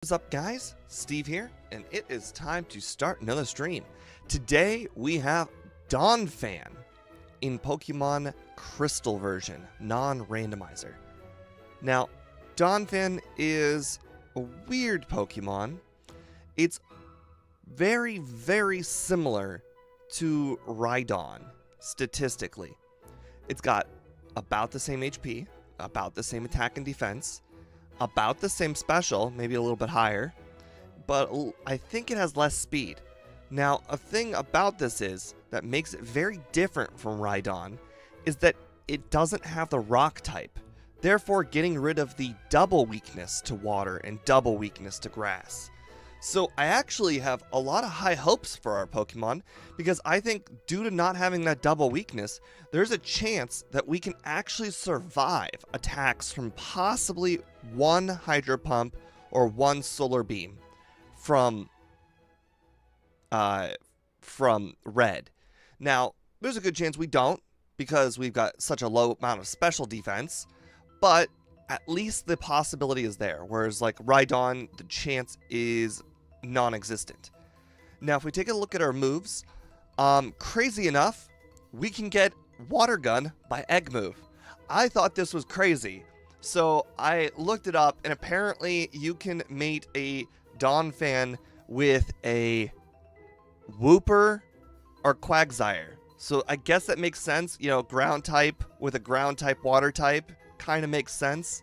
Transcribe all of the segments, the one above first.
What's up, guys? Steve here, and it is time to start another stream. Today we have Donphan in Pokemon Crystal version, non-randomizer. Now, Donphan is a weird Pokemon. It's very, very similar to Rhydon, statistically. It's got about the same HP, about the same attack and defense, about the same special, maybe a little bit higher, but I think it has less speed. Now, a thing about this is that makes it very different from Rhydon is that it doesn't have the rock type, therefore getting rid of the double weakness to water and double weakness to grass. So I actually have a lot of high hopes for our Pokemon because I think due to not having that double weakness, there's a chance that we can actually survive attacks from possibly one Hydro Pump or one Solar Beam from Red. Now, there's a good chance we don't because we've got such a low amount of special defense, but at least the possibility is there, whereas like Rhydon, the chance is non-existent. Now, if we take a look at our moves, crazy enough, we can get Water Gun by Egg Move. I thought this was crazy, so I looked it up, and apparently you can mate a Donphan with a Wooper or Quagsire. So I guess that makes sense. You know, ground type with a ground type water type kind of makes sense.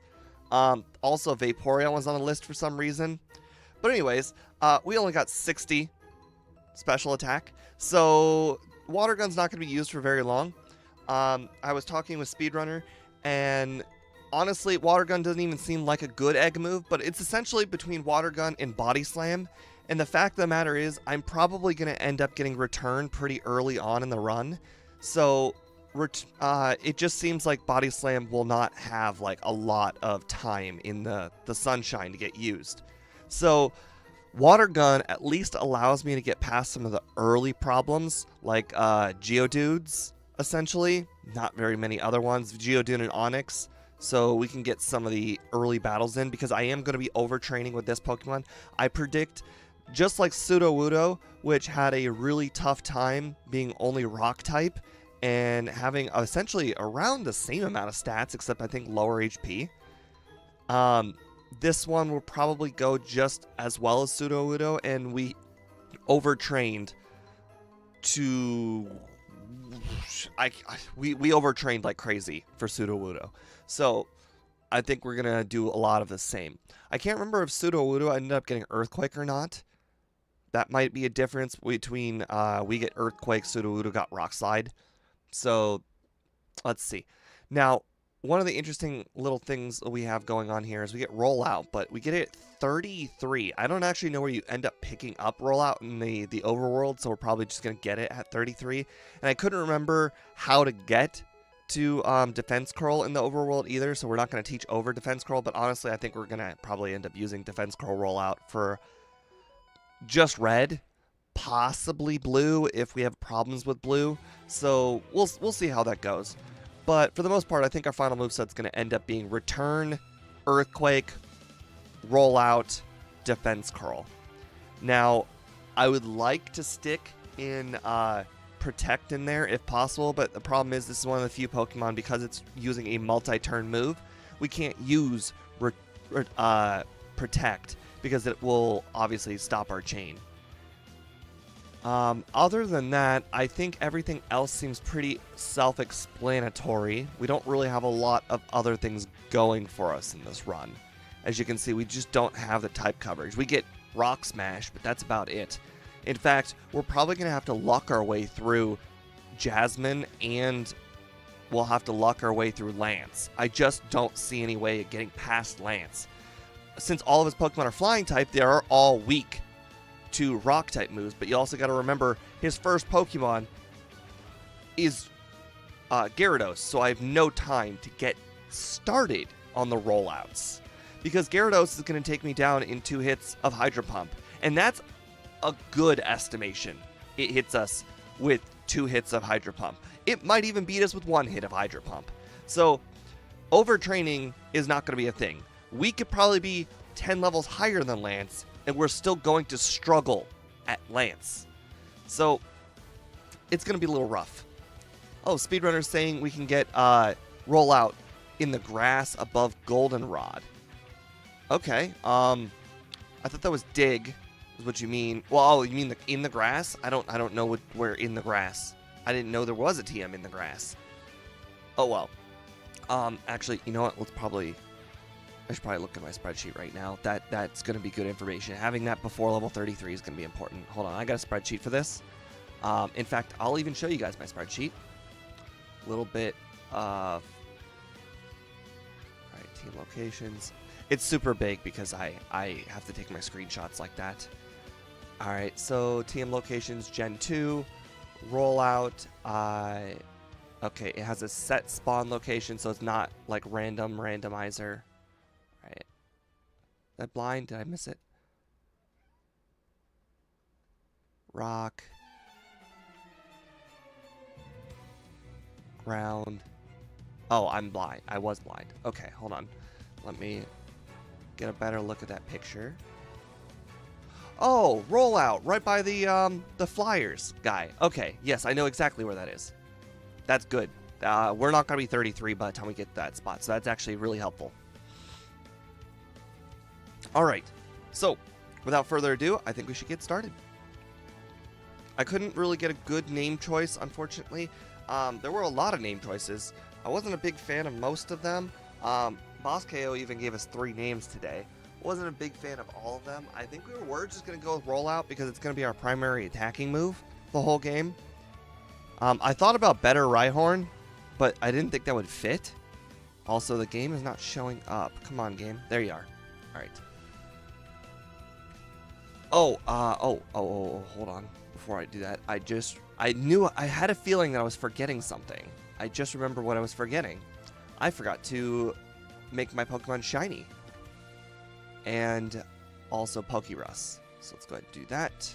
Also, Vaporeon was on the list for some reason. But anyways, we only got 60 special attack, so Water Gun's not going to be used for very long. I was talking with Speedrunner, and honestly, Water Gun doesn't even seem like a good egg move, but it's essentially between Water Gun and Body Slam, and the fact of the matter is, I'm probably going to end up getting Return pretty early on in the run, so it just seems like Body Slam will not have like a lot of time in the sunshine to get used. So, Water Gun at least allows me to get past some of the early problems, like Geodudes, essentially. Not very many other ones, Geodude and Onix. So we can get some of the early battles in, because I am going to be overtraining with this Pokemon. I predict, just like Sudowoodo, which had a really tough time being only Rock type, and having essentially around the same amount of stats, except I think lower HP. This one will probably go just as well as Sudowoodo, and we overtrained to... we overtrained like crazy for Sudowoodo. So, I think we're going to do a lot of the same. I can't remember if Sudowoodo ended up getting Earthquake or not. That might be a difference between we get Earthquake, Sudowoodo got Rock Slide. So, let's see. Now, one of the interesting little things we have going on here is we get Rollout, but we get it at 33. I don't actually know where you end up picking up Rollout in the overworld, so we're probably just going to get it at 33. And I couldn't remember how to get to Defense Curl in the overworld either, so we're not going to teach over Defense Curl, but honestly, I think we're going to probably end up using Defense Curl Rollout for just Red, possibly Blue if we have problems with Blue. So we'll see how that goes. But for the most part, I think our final moveset's going to end up being Return, Earthquake, Rollout, Defense Curl. Now, I would like to stick in Protect in there if possible, but the problem is this is one of the few Pokemon, because it's using a multi-turn move, we can't use Protect because it will obviously stop our chain. Other than that, I think everything else seems pretty self-explanatory. We don't really have a lot of other things going for us in this run. As you can see, we just don't have the type coverage. We get Rock Smash, but that's about it. In fact, we're probably going to have to luck our way through Jasmine, and we'll have to luck our way through Lance. I just don't see any way of getting past Lance. Since all of his Pokemon are Flying type, they are all weak to rock type moves, but you also got to remember his first Pokemon is Gyarados, so I have no time to get started on the rollouts, because Gyarados is going to take me down in 2 hits of Hydro Pump, and that's a good estimation. It hits us with 2 hits of Hydro Pump. It might even beat us with 1 hit of Hydro Pump. So overtraining is not going to be a thing. We could probably be 10 levels higher than Lance, and we're still going to struggle at Lance. So it's going to be a little rough. Oh, Speedrunner's saying we can get Rollout in the grass above Goldenrod. Okay. I thought that was dig, is what you mean. Well, oh, you mean in the grass? I don't know where in the grass. I didn't know there was a TM in the grass. Oh well. Actually, you know what? I should probably look at my spreadsheet right now. That's going to be good information. Having that before level 33 is going to be important. Hold on, I got a spreadsheet for this. In fact, I'll even show you guys my spreadsheet. A little bit of... Alright, team locations. It's super big because I have to take my screenshots like that. Alright, so team locations, Gen 2, rollout. Okay, it has a set spawn location, so it's not like randomizer. Right. That blind? Did I miss it? Rock. Ground. Oh, I'm blind. I was blind. Okay, hold on. Let me get a better look at that picture. Oh, rollout right by the flyers guy. Okay, yes, I know exactly where that is. That's good. We're not going to be 33 by the time we get that spot, so that's actually really helpful. Alright, so without further ado, I think we should get started. I couldn't really get a good name choice, unfortunately. There were a lot of name choices. I wasn't a big fan of most of them. Boss KO even gave us 3 names today. Wasn't a big fan of all of them. I think we were just going to go with rollout because it's going to be our primary attacking move the whole game. I thought about better Rhyhorn, but I didn't think that would fit. Also, the game is not showing up. Come on, game. There you are. All right. Oh, hold on. Before I do that, I had a feeling that I was forgetting something. I just remember what I was forgetting. I forgot to make my Pokemon shiny. And also Pokerus. So let's go ahead and do that.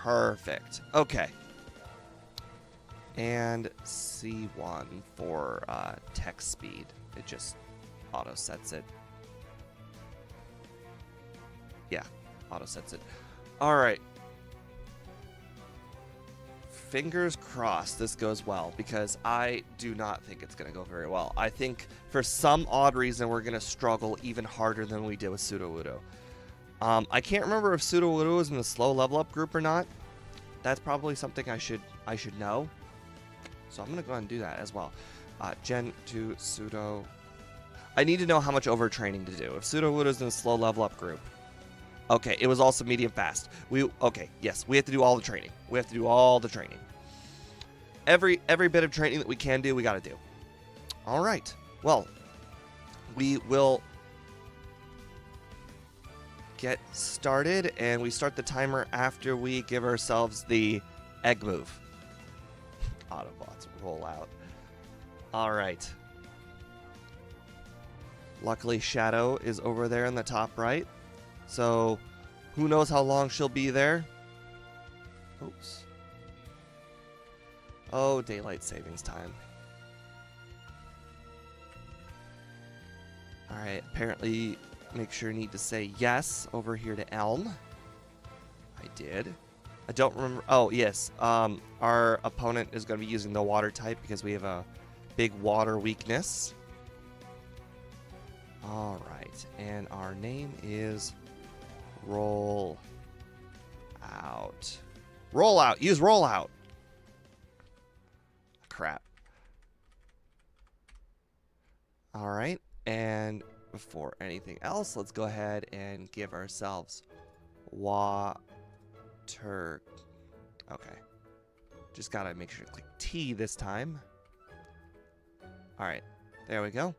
Perfect. Okay. And C1 for text speed. It just auto sets it. Yeah, auto sets it. All right. Fingers crossed this goes well, because I do not think it's going to go very well. I think for some odd reason we're going to struggle even harder than we did with Sudowoodo. I can't remember if Sudowoodo was in the slow level up group or not. That's probably something I should know. So I'm going to go ahead and do that as well. Gen 2 Pseudo. I need to know how much overtraining to do. If Sudowoodo's in the slow level up group. Okay, it was also medium fast. Okay, yes, we have to do all the training. We have to do all the training. Every bit of training that we can do, we got to do. All right. Well, we will get started, and we start the timer after we give ourselves the egg move. Autobots roll out. All right. Luckily, Shadow is over there in the top right. So, who knows how long she'll be there? Oops. Oh, daylight savings time. Alright, apparently make sure you need to say yes over here to Elm. I did. I don't remember. Oh, yes. Our opponent is going to be using the water type because we have a big water weakness. Alright, and our name is... Roll out. Roll out. Use roll out. Crap. All right. And before anything else, let's go ahead and give ourselves water. Okay. Just got to make sure to click T this time. All right. There we go.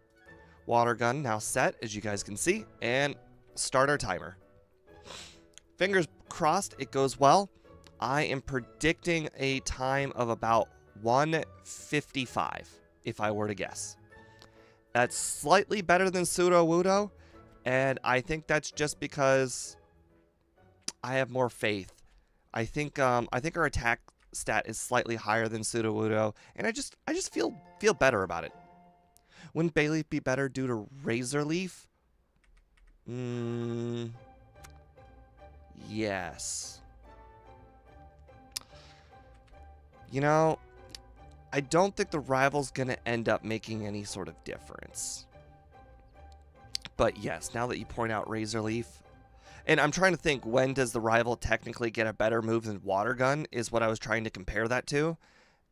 Water gun now set, as you guys can see. And start our timer. Fingers crossed it goes well. I am predicting a time of about 1:55, if I were to guess. That's slightly better than Sudowoodo, and I think that's just because I have more faith. I think our attack stat is slightly higher than Sudowoodo, and I just feel better about it. Wouldn't Bayleaf be better due to Razor Leaf? Yes. You know, I don't think the rival's going to end up making any sort of difference. But yes, now that you point out Razor Leaf, and I'm trying to think, when does the rival technically get a better move than Water Gun is what I was trying to compare that to.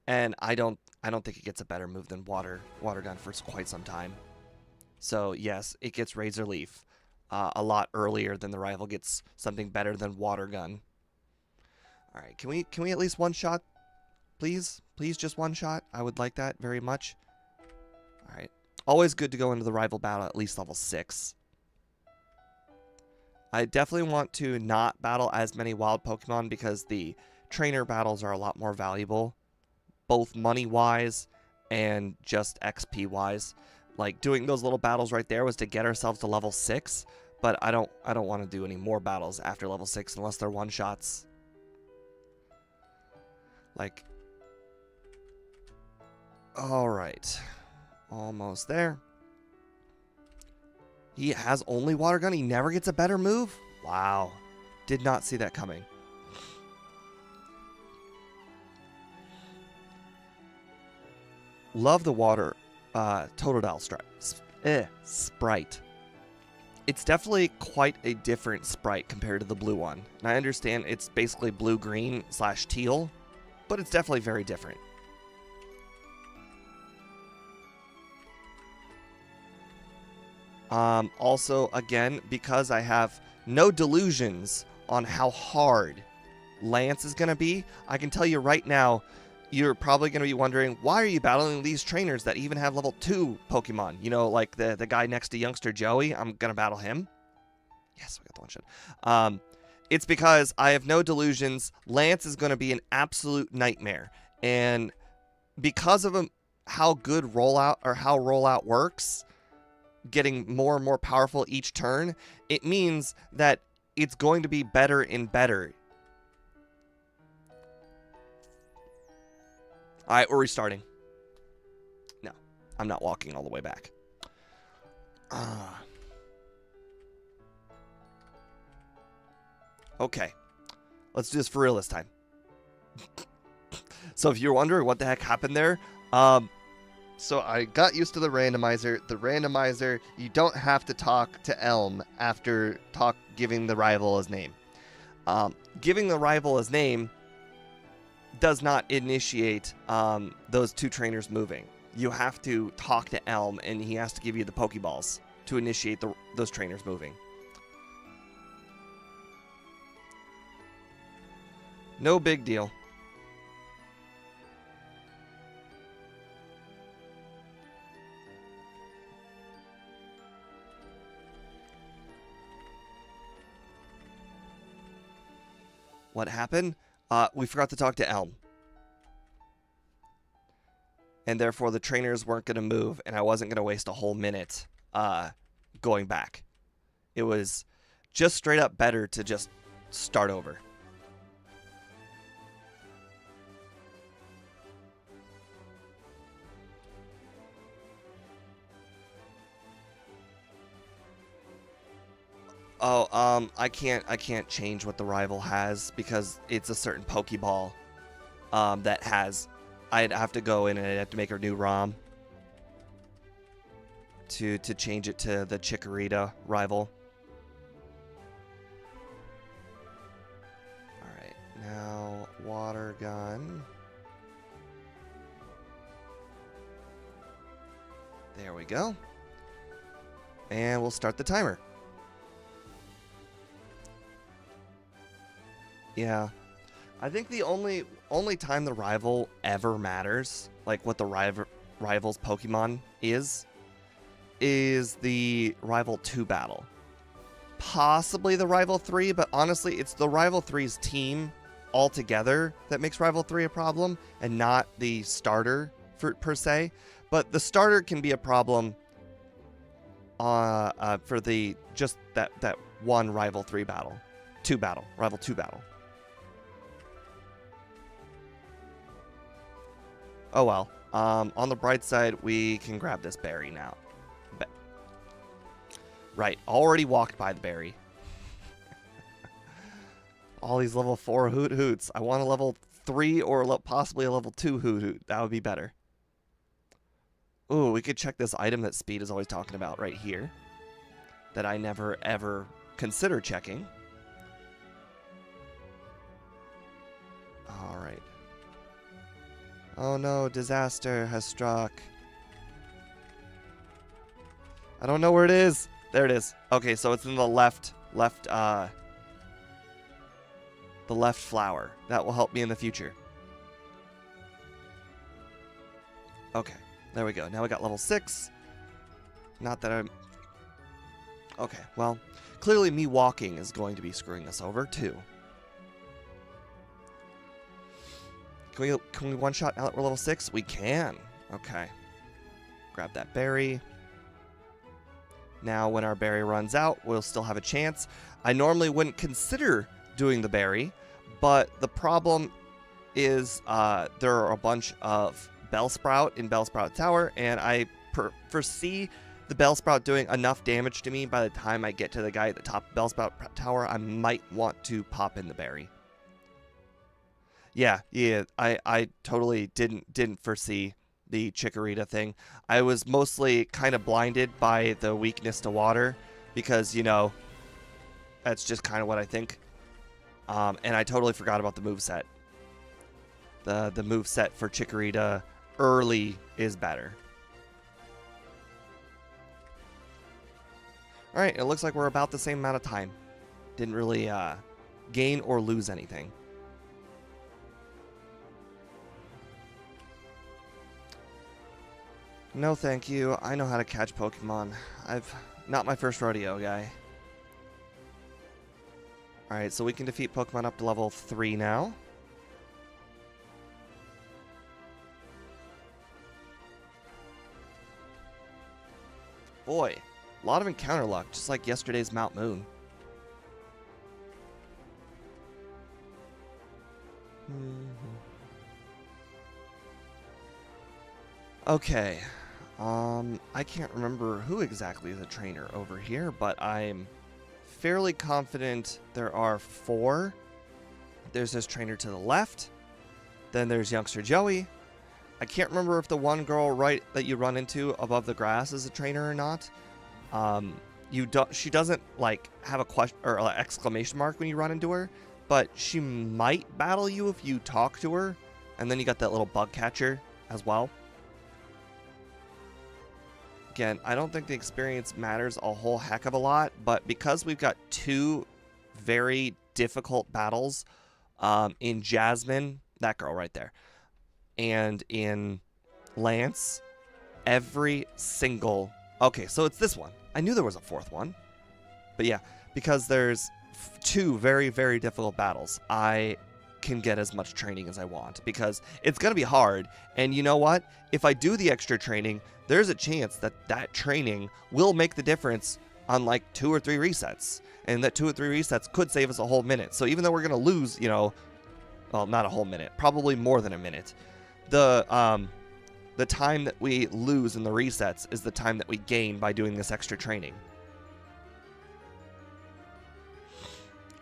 And I don't think it gets a better move than Water Gun for quite some time. So yes, it gets Razor Leaf a lot earlier than the rival gets something better than Water Gun. All right, can we at least one shot, please? Please, just one shot. I would like that very much. All right, always good to go into the rival battle at least level 6. I definitely want to not battle as many wild Pokemon because the trainer battles are a lot more valuable, both money-wise and just XP-wise. Like, doing those little battles right there was to get ourselves to level 6, but I don't want to do any more battles after level 6 unless they're one-shots. Like, alright. Almost there. He has only Water Gun. He never gets a better move? Wow. Did not see that coming. Love the water Totodile sprite. It's definitely quite a different sprite compared to the blue one. And I understand it's basically blue-green / teal, but it's definitely very different. Also, again, because I have no delusions on how hard Lance is going to be, I can tell you right now, you're probably going to be wondering, why are you battling these trainers that even have level 2 Pokemon? You know, like the guy next to Youngster Joey, I'm going to battle him. Yes, we got the one shot. It's because I have no delusions. Lance is going to be an absolute nightmare. And because of how good rollout, or how rollout works, getting more and more powerful each turn, it means that it's going to be better and better. Alright, we're restarting. No, I'm not walking all the way back. Okay, let's do this for real this time. So if you're wondering what the heck happened there, so I got used to the randomizer. The randomizer, you don't have to talk to Elm after giving the rival his name. Giving the rival his name does not initiate those two trainers moving. You have to talk to Elm, and he has to give you the Pokeballs to initiate those trainers moving. No big deal. What happened? We forgot to talk to Elm. And therefore the trainers weren't going to move, and I wasn't going to waste a whole minute going back. It was just straight up better to just start over. Oh, I can't change what the rival has because it's a certain Pokeball that has. I'd have to go in and I'd have to make a new ROM to change it to the Chikorita rival. Alright, now Water Gun. There we go. And we'll start the timer. Yeah, I think the only time the rival ever matters, like what the rival's Pokemon is the rival 2 battle. Possibly the rival 3, but honestly, it's the rival 3's team altogether that makes rival 3 a problem, and not the starter per se. But the starter can be a problem for the just that one rival 3 battle, rival 2 battle. Oh well. On the bright side, we can grab this berry now. Right, already walked by the berry. All these level 4 Hoot Hoots. I want a level 3 or possibly a level 2 Hoot Hoot. That would be better. Ooh, we could check this item that Speed is always talking about right here. That I never, ever consider checking. Alright. Oh no, disaster has struck. I don't know where it is. There it is. Okay, so it's in the left flower. That will help me in the future. Okay, there we go. Now we got level 6. Not that I'm... Okay, well, clearly me walking is going to be screwing this over, too. Can we one-shot now that we're level 6? We can. Okay. Grab that berry. Now, when our berry runs out, we'll still have a chance. I normally wouldn't consider doing the berry, but the problem is there are a bunch of Bellsprout in Bellsprout Tower, and I foresee the Bellsprout doing enough damage to me by the time I get to the guy at the top of Bellsprout Tower. I might want to pop in the berry. Yeah, I totally didn't foresee the Chikorita thing. I was mostly kind of blinded by the weakness to water because, you know, that's just kind of what I think. And I totally forgot about the moveset. The moveset for Chikorita early is better. Alright, it looks like we're about the same amount of time. Didn't really gain or lose anything. No thank you. I know how to catch Pokemon. Not my first rodeo, guy. Alright, so we can defeat Pokemon up to level 3 now. Boy, a lot of encounter luck, just like yesterday's Mount Moon. Okay. I can't remember who exactly is a trainer over here, but I'm fairly confident there are 4. There's this trainer to the left. Then there's Youngster Joey. I can't remember if the one girl right that you run into above the grass is a trainer or not. She doesn't like have a question or an exclamation mark when you run into her, but she might battle you if you talk to her. And then you got that little bug catcher as well. Again, I don't think the experience matters a whole heck of a lot, but because we've got 2 very difficult battles in Jasmine, that girl right there, and in Lance, every single... Okay, so it's this one. I knew there was a 4th one. But yeah, because there's 2 very, very difficult battles, I can get as much training as I want because it's going to be hard. And you know what? If I do the extra training, there's a chance that that training will make the difference on like 2 or 3 resets. And that 2 or 3 resets could save us a whole minute. So even though we're going to lose, you know, well, not a whole minute, probably more than a minute, the time that we lose in the resets is the time that we gain by doing this extra training.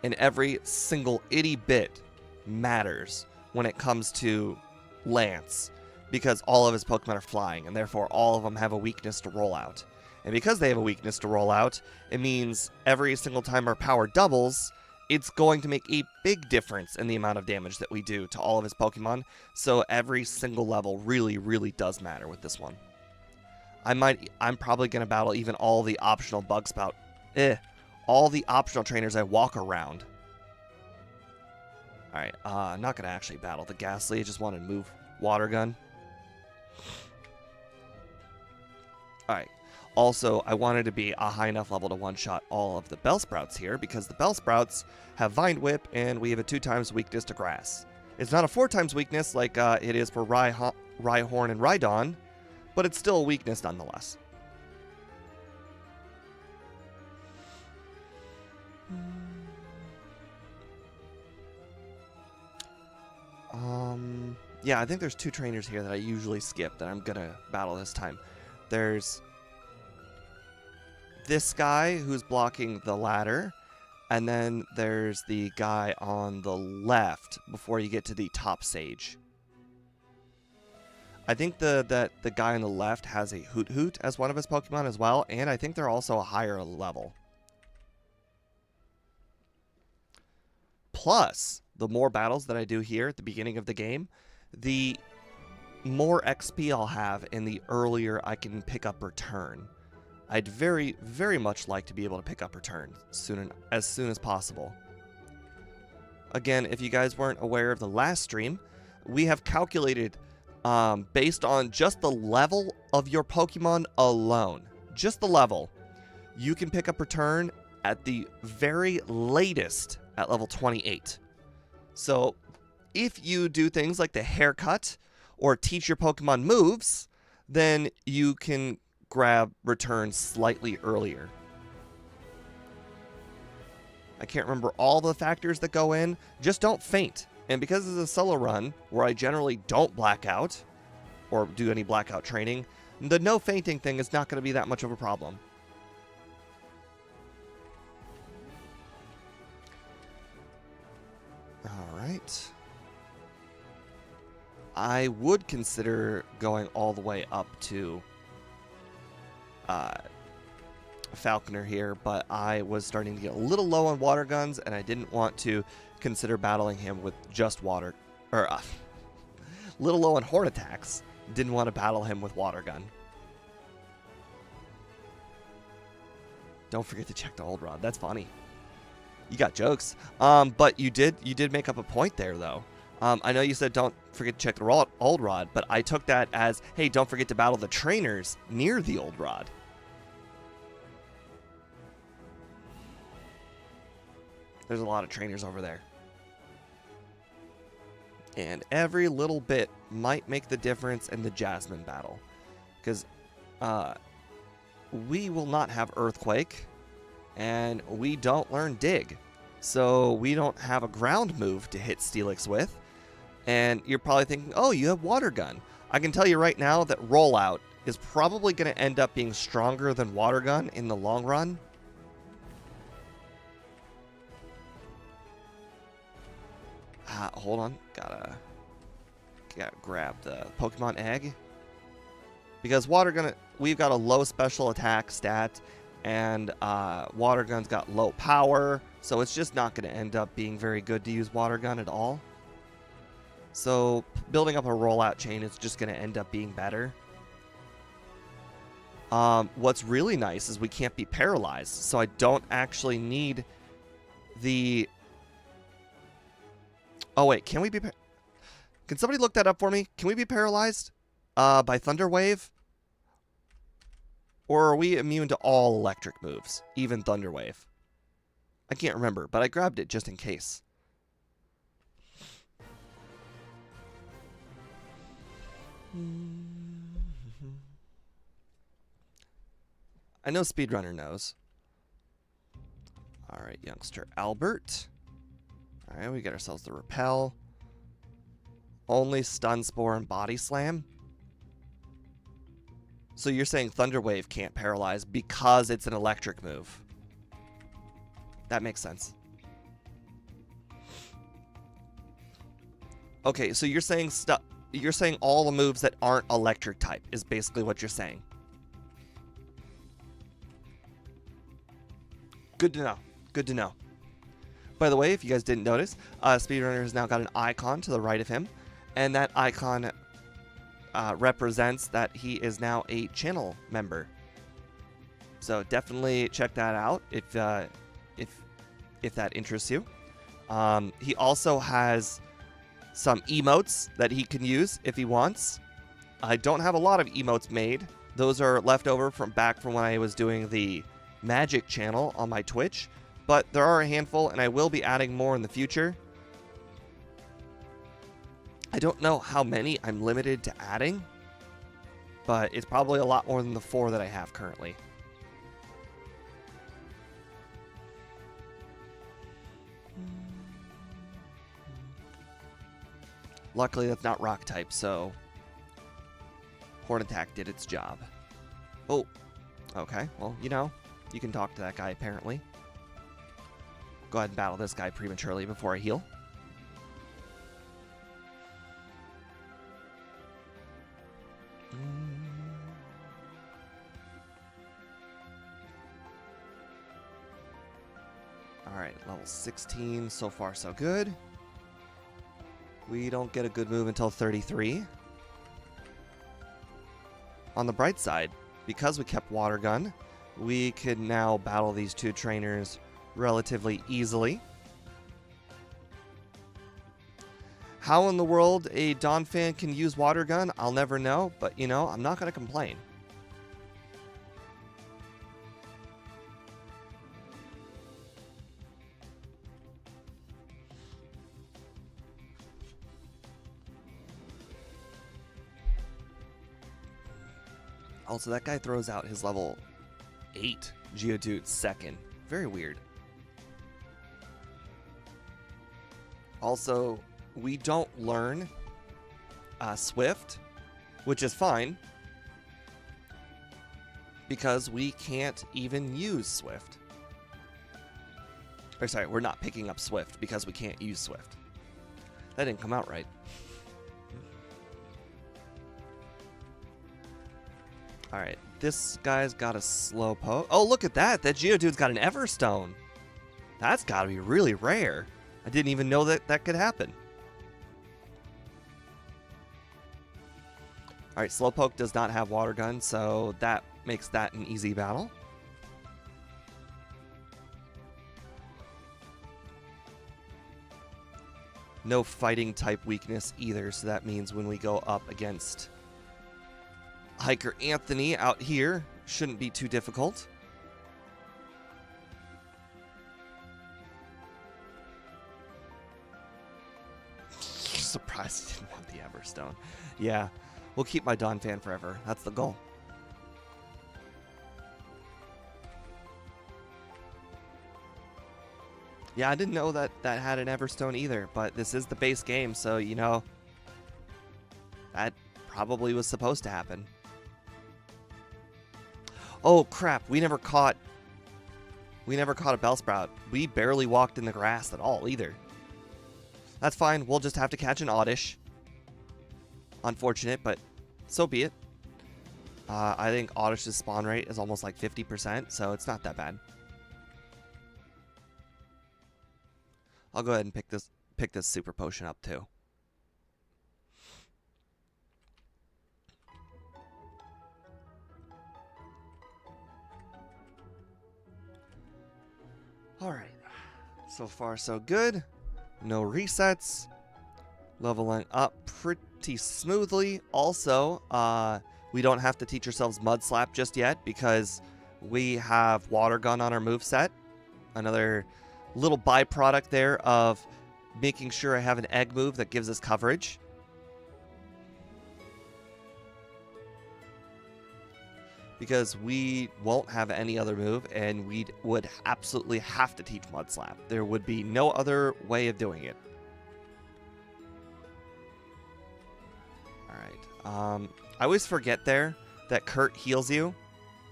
And every single itty bit matters when it comes to Lance, because all of his Pokemon are flying, and therefore all of them have a weakness to roll out. And because they have a weakness to roll out, it means every single time our power doubles, it's going to make a big difference in the amount of damage that we do to all of his Pokemon. So every single level really, really does matter with this one. I'm probably going to battle even all the optional Bugspout. All the optional trainers I walk around. Alright, I'm not going to actually battle the Ghastly. I just want to move Water Gun. Alright. Also, I wanted to be a high enough level to one-shot all of the Bellsprouts here, because the Bellsprouts have Vine Whip, and we have a 2x weakness to Grass. It's not a 4x weakness like it is for Rhyhorn and Rhydon, but it's still a weakness nonetheless. Yeah, I think there's 2 trainers here that I usually skip that I'm gonna battle this time. There's this guy who's blocking the ladder, and then there's the guy on the left before you get to the top sage. I think the guy on the left has a Hoot Hoot as one of his Pokemon as well, and I think they're also a higher level. Plus, the more battles that I do here at the beginning of the game, the more XP I'll have and the earlier I can pick up Return. I'd very, very much like to be able to pick up Return as soon as possible. Again, if you guys weren't aware of the last stream, we have calculated based on just the level of your Pokemon alone, just the level, you can pick up Return at the very latest at level 28. So if you do things like the haircut or teach your Pokemon moves, then you can grab Return slightly earlier. I can't remember all the factors that go in. Just don't faint. And because it's a solo run where I generally don't black out or do any blackout training, the no fainting thing is not going to be that much of a problem. All right. I would consider going all the way up to Falconer here, but I was starting to get a little low on water guns, and I didn't want to consider battling him with just water, or little low on horn attacks. Didn't want to battle him with water gun. Don't forget to check the old rod. That's funny. You got jokes. But you did make up a point there, though. I know you said don't forget to check the old rod, but I took that as, hey, don't forget to battle the trainers near the old rod. There's a lot of trainers over there. And every little bit might make the difference in the Jasmine battle. Because we will not have Earthquake, and we don't learn Dig. So we don't have a ground move to hit Steelix with. And you're probably thinking, oh, you have Water Gun. I can tell you right now that Rollout is probably going to end up being stronger than Water Gun in the long run. Hold on. Gotta grab the Pokemon Egg. Because Water Gun, we've got a low special attack stat, and Water Gun's got low power, so it's just not going to end up being very good to use Water Gun at all. So building up a rollout chain is just going to end up being better. What's really nice is we can't be paralyzed, so I don't actually need the... Oh wait, can we be... Can somebody look that up for me? Can we be paralyzed by Thunder Wave? Or are we immune to all electric moves, even Thunder Wave? I can't remember, but I grabbed it just in case. I know Speedrunner knows. Alright, youngster Albert. Alright, we get ourselves the Repel. Only Stun Spore and Body Slam. So you're saying Thunder Wave can't paralyze because it's an electric move. That makes sense. Okay, so you're saying all the moves that aren't electric type is basically what you're saying. Good to know. Good to know. By the way, if you guys didn't notice, Speedrunner has now got an icon to the right of him, and that icon represents that he is now a channel member. So definitely check that out if that interests you. He also has some emotes that he can use if he wants. I don't have a lot of emotes made. Those are left over from when I was doing the Magic channel on my Twitch, but there are a handful, and I will be adding more in the future. I don't know how many I'm limited to adding, but it's probably a lot more than the 4 that I have currently. Luckily, that's not rock type, so Horn Attack did its job. Oh, okay. Well, you know, you can talk to that guy, apparently. Go ahead and battle this guy prematurely before I heal. Alright, level 16. So far, so good. We don't get a good move until 33. On the bright side, because we kept Water Gun, we can now battle these two trainers relatively easily. How in the world a Donphan can use Water Gun, I'll never know, but you know, I'm not going to complain. Also, that guy throws out his level 8 Geodude second. Very weird. Also, we don't learn Swift, which is fine, because we can't even use Swift. Or sorry, we're not picking up Swift because we can't use Swift. That didn't come out right. Alright, this guy's got a Slowpoke. Oh, look at that! That Geodude's got an Everstone! That's gotta be really rare. I didn't even know that that could happen. Alright, Slowpoke does not have Water Gun, so that makes that an easy battle. No fighting type weakness either, so that means when we go up against Hiker Anthony out here, shouldn't be too difficult. Surprised he didn't want the Everstone. Yeah, we'll keep my Donphan forever. That's the goal. Yeah, I didn't know that that had an Everstone either, but this is the base game, so, you know, that probably was supposed to happen. Oh, crap. We never caught a Bellsprout. We barely walked in the grass at all, either. That's fine. We'll just have to catch an Oddish. Unfortunate, but so be it. I think Oddish's spawn rate is almost like 50%, so it's not that bad. I'll go ahead and pick this super potion up, too. Alright, so far so good. No resets. Leveling up pretty smoothly. Also, we don't have to teach ourselves Mud Slap just yet because we have Water Gun on our moveset. Another little byproduct there of making sure I have an egg move that gives us coverage. Because we won't have any other move, and we would absolutely have to teach Mud Slap. There would be no other way of doing it. Alright. I always forget there that Kurt heals you,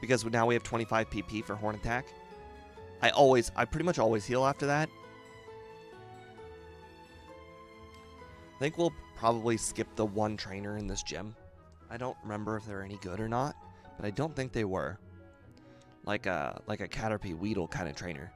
because now we have 25 PP for Horn Attack. I pretty much always heal after that. I think we'll probably skip the one trainer in this gym. I don't remember if they're any good or not. But I don't think they were. Like a Caterpie Weedle kind of trainer.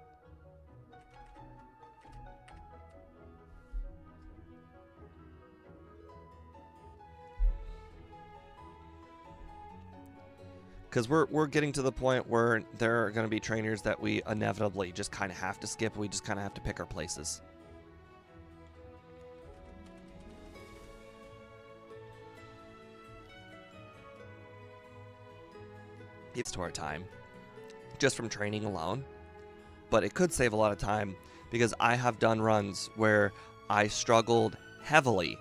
Because we're getting to the point where there are going to be trainers that we inevitably just kind of have to skip. We just kind of have to pick our places. It's to our time just from training alone, but it could save a lot of time because I have done runs where I struggled heavily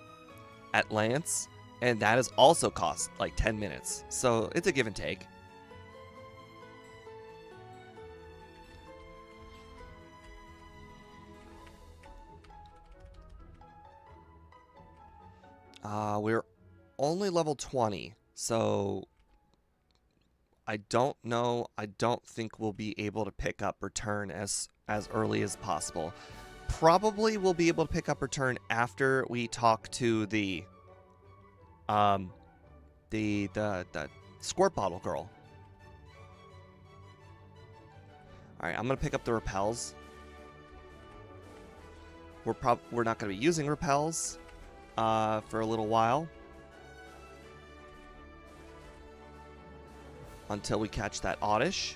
at Lance, and that has also cost like 10 minutes, so it's a give and take. We're only level 20, so I don't know. I don't think we'll be able to pick up return as early as possible. Probably we'll be able to pick up return after we talk to the squirt bottle girl. All right, I'm gonna pick up the repels. We're not gonna be using repels for a little while until we catch that Oddish.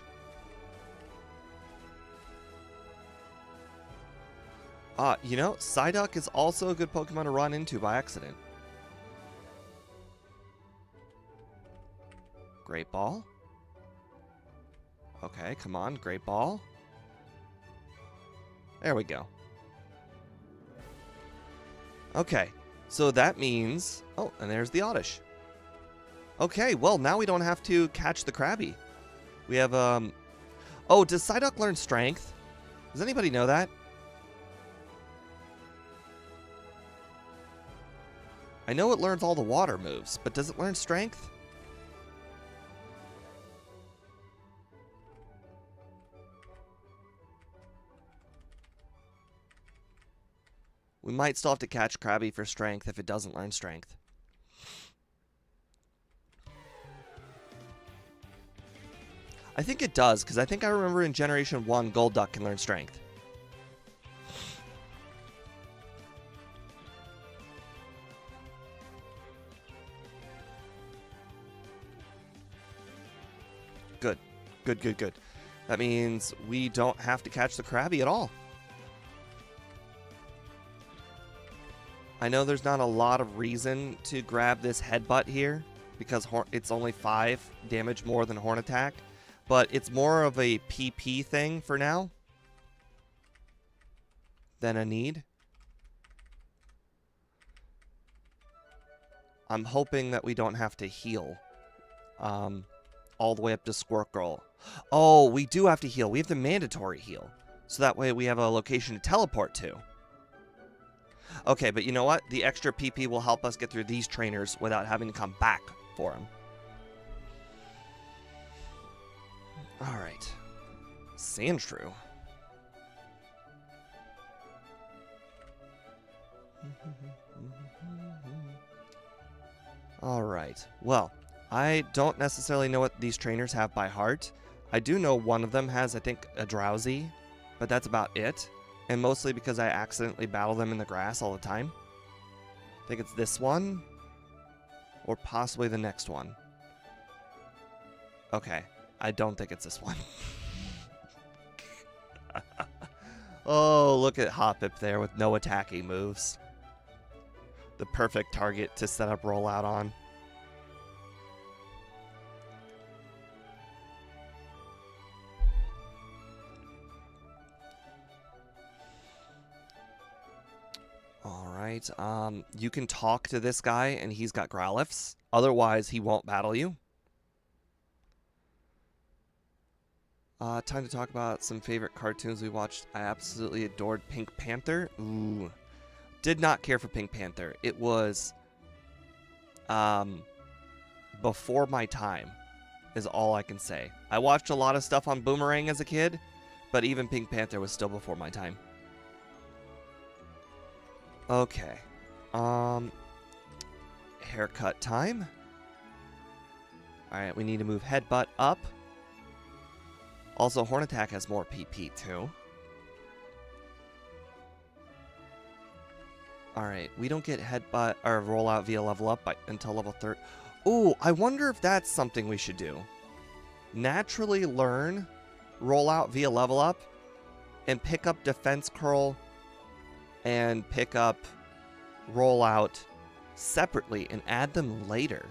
You know, Psyduck is also a good Pokemon to run into by accident. Great Ball. Okay, come on, Great Ball. There we go. Okay, so that means... Oh, and there's the Oddish. Okay, well, now we don't have to catch the Krabby. We have, Oh, does Psyduck learn Strength? Does anybody know that? I know it learns all the water moves, but does it learn Strength? We might still have to catch Krabby for Strength if it doesn't learn Strength. I think it does, because I think I remember in Generation 1, Golduck can learn Strength. Good. Good, good, good. That means we don't have to catch the Krabby at all. I know there's not a lot of reason to grab this Headbutt here, because it's only 5 damage more than Horn Attack, but it's more of a PP thing for now than a need. I'm hoping that we don't have to heal all the way up to Squirt Girl. Oh, we do have to heal. We have the mandatory heal, so that way we have a location to teleport to. Okay, but you know what? The extra PP will help us get through these trainers without having to come back for them. Alright. Sandshrew. Alright. Well, I don't necessarily know what these trainers have by heart. I do know one of them has, I think, a Drowsy, but that's about it. And mostly because I accidentally battle them in the grass all the time. I think it's this one. Or possibly the next one. Okay. I don't think it's this one. Oh, look at Hoppip there with no attacking moves. The perfect target to set up rollout on. Alright, you can talk to this guy and he's got Growliths. Otherwise, he won't battle you. Time to talk about some favorite cartoons we watched. I absolutely adored Pink Panther. Ooh. Did not care for Pink Panther. It was before my time, is all I can say. I watched a lot of stuff on Boomerang as a kid, but even Pink Panther was still before my time. Okay. Haircut time. Alright, we need to move Headbutt up. Also, Horn Attack has more PP too. Alright, we don't get Headbutt or Rollout via level up until level 30. Ooh, I wonder if that's something we should do. Naturally learn Rollout via level up and pick up Defense Curl and pick up Rollout separately and add them later.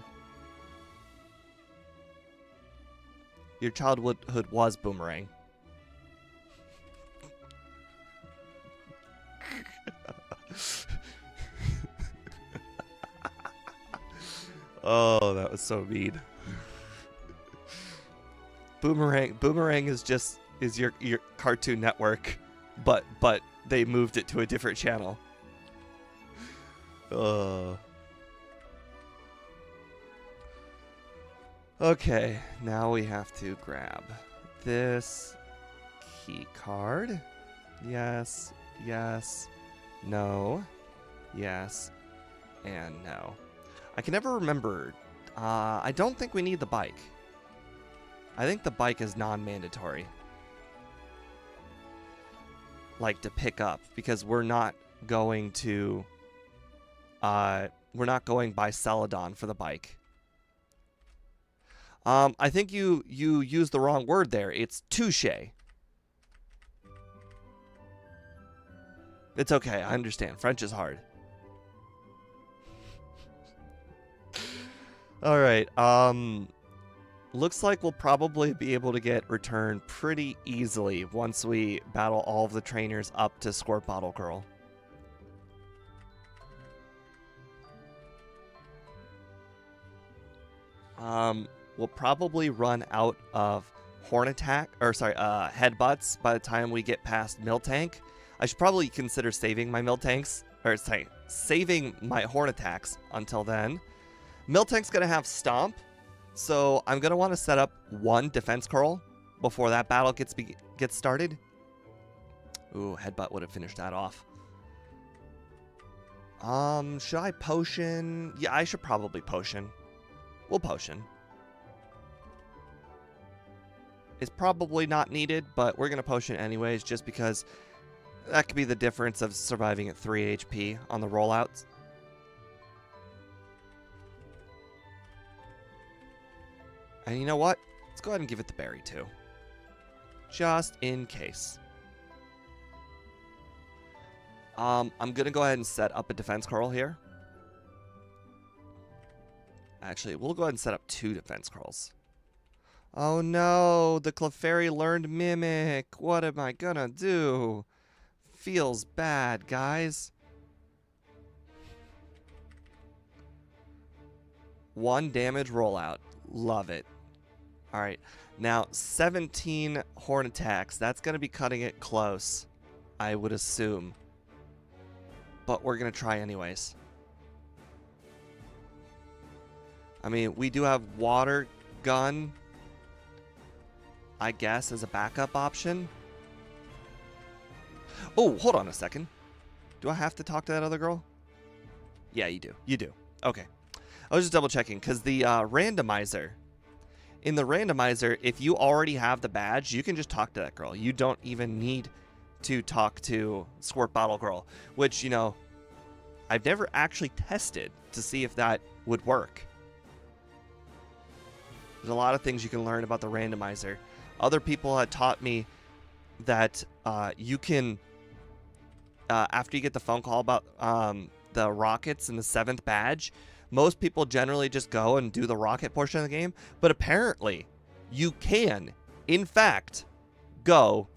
Your childhood was Boomerang. Oh, that was so mean. Boomerang is your Cartoon Network, but they moved it to a different channel. Okay, now we have to grab this key card. Yes, yes, no, yes, and no. I can never remember. I don't think we need the bike. I think the bike is non-mandatory. Like, to pick up, because we're not going to... we're not going by Celadon for the bike. I think you used the wrong word there. It's touche. It's okay, I understand. French is hard. Alright, looks like we'll probably be able to get return pretty easily once we battle all of the trainers up to Squirt Bottle Girl. We'll probably run out of headbutts by the time we get past Miltank. I should probably consider saving my Miltanks, or sorry, saving my Horn attacks until then. Miltank's gonna have Stomp, so I'm gonna want to set up one defense curl before that battle gets started. Ooh, headbutt would have finished that off. Should I potion? Yeah, I should probably potion. We'll potion. It's probably not needed, but we're gonna potion anyways, just because that could be the difference of surviving at 3 HP on the rollouts. And you know what? Let's go ahead and give it the berry too. Just in case. I'm going to go ahead and set up a defense curl here. Actually, we'll go ahead and set up 2 defense curls. Oh no, the Clefairy learned Mimic. What am I going to do? Feels bad, guys. 1 damage rollout. Love it. Alright, now 17 horn attacks. That's going to be cutting it close, I would assume. But we're going to try anyways. I mean, we do have Water Gun, I guess, as a backup option. Oh, hold on a second. Do I have to talk to that other girl? Yeah, you do. You do. Okay. I was just double checking, because the randomizer... In the randomizer, if you already have the badge, you can just talk to that girl. You don't even need to talk to Squirt Bottle Girl, which, you know, I've never actually tested to see if that would work. There's a lot of things you can learn about the randomizer. Other people had taught me that you can, after you get the phone call about the rockets and the 7th badge, most people generally just go and do the rocket portion of the game, but apparently you can, in fact, go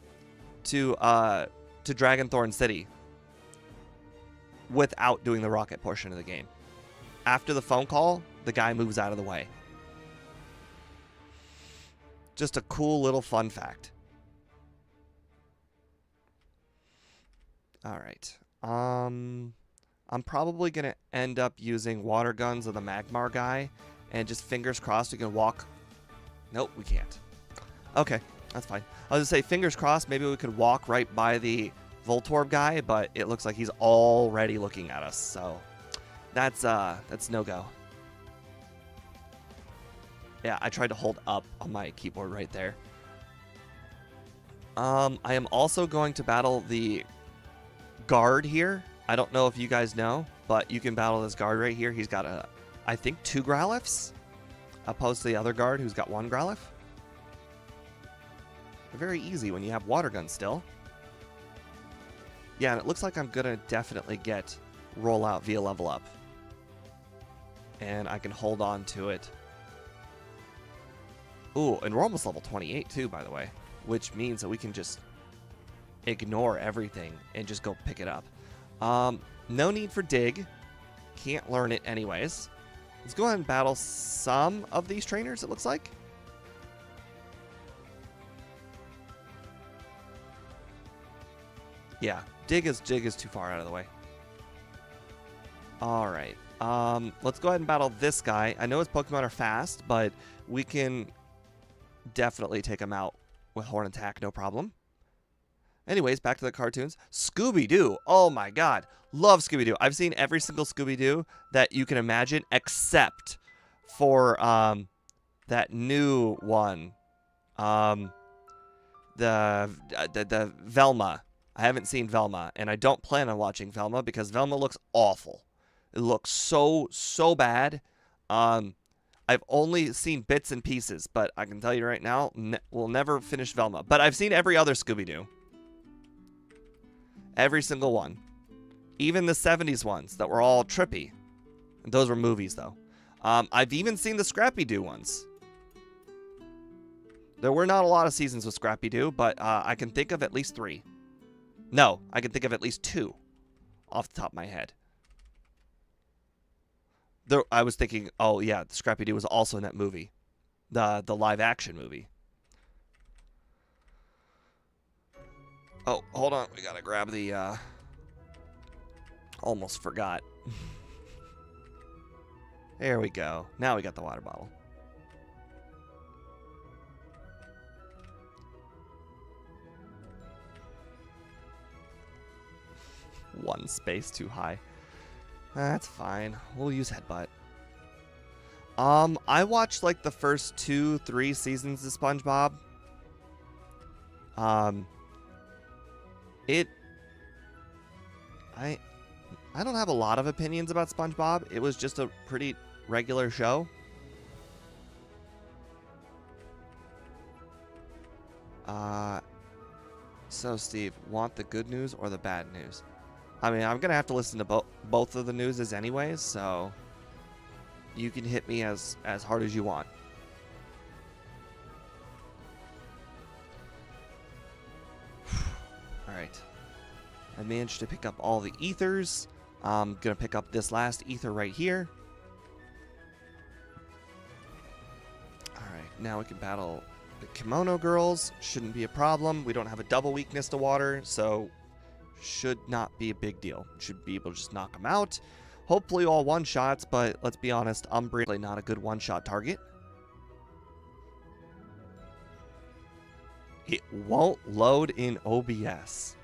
to Dragonthorn City without doing the rocket portion of the game. After the phone call, the guy moves out of the way. Just a cool little fun fact. All right. I'm probably going to end up using water guns on the Magmar guy, and just fingers crossed we can walk. Nope, we can't. Okay, that's fine. I was going to say, fingers crossed, maybe we could walk right by the Voltorb guy, but it looks like he's already looking at us, so that's no-go. Yeah, I tried to hold up on my keyboard right there. I am also going to battle the guard here. I don't know if you guys know, but you can battle this guard right here. He's got, I think, 2 Growliths, opposed to the other guard who's got 1 Growlithe. They're very easy when you have Water Gun still. Yeah, and it looks like I'm going to definitely get Rollout via level up. And I can hold on to it. Ooh, and we're almost level 28 too, by the way, which means that we can just ignore everything and just go pick it up. No need for dig. Can't learn it anyways. Let's go ahead and battle some of these trainers, it looks like. Yeah, dig is too far out of the way. Alright. Let's go ahead and battle this guy. I know his Pokemon are fast, but we can definitely take him out with Horn Attack, no problem. Anyways, back to the cartoons. Scooby-Doo. Oh my god. Love Scooby-Doo. I've seen every single Scooby-Doo that you can imagine except for that new one. The Velma. I haven't seen Velma, and I don't plan on watching Velma because Velma looks awful. It looks so bad. I've only seen bits and pieces, but I can tell you right now, we'll never finish Velma. But I've seen every other Scooby-Doo. Every single one. Even the 70s ones that were all trippy. Those were movies, though. I've even seen the Scrappy-Doo ones. There were not a lot of seasons with Scrappy-Doo, but I can think of at least 3. No, I can think of at least 2 off the top of my head. I was thinking, oh yeah, Scrappy-Doo was also in that movie. The live-action movie. Oh, hold on. We gotta grab the, almost forgot. There we go. Now we got the water bottle. One space too high. That's fine. We'll use Headbutt. I watched like the first 2-3 seasons of SpongeBob. I don't have a lot of opinions about SpongeBob. It was just a pretty regular show. So Steve, want the good news or the bad news? I mean, I'm gonna have to listen to both of the newses anyways, so you can hit me as hard as you want. Alright. I managed to pick up all the ethers. I'm gonna pick up this last ether right here. Alright, now we can battle the Kimono Girls. Shouldn't be a problem. We don't have a double weakness to water, so should not be a big deal. Should be able to just knock them out. Hopefully all one-shots, but let's be honest, Umbreon is not a good one-shot target. It won't load in OBS.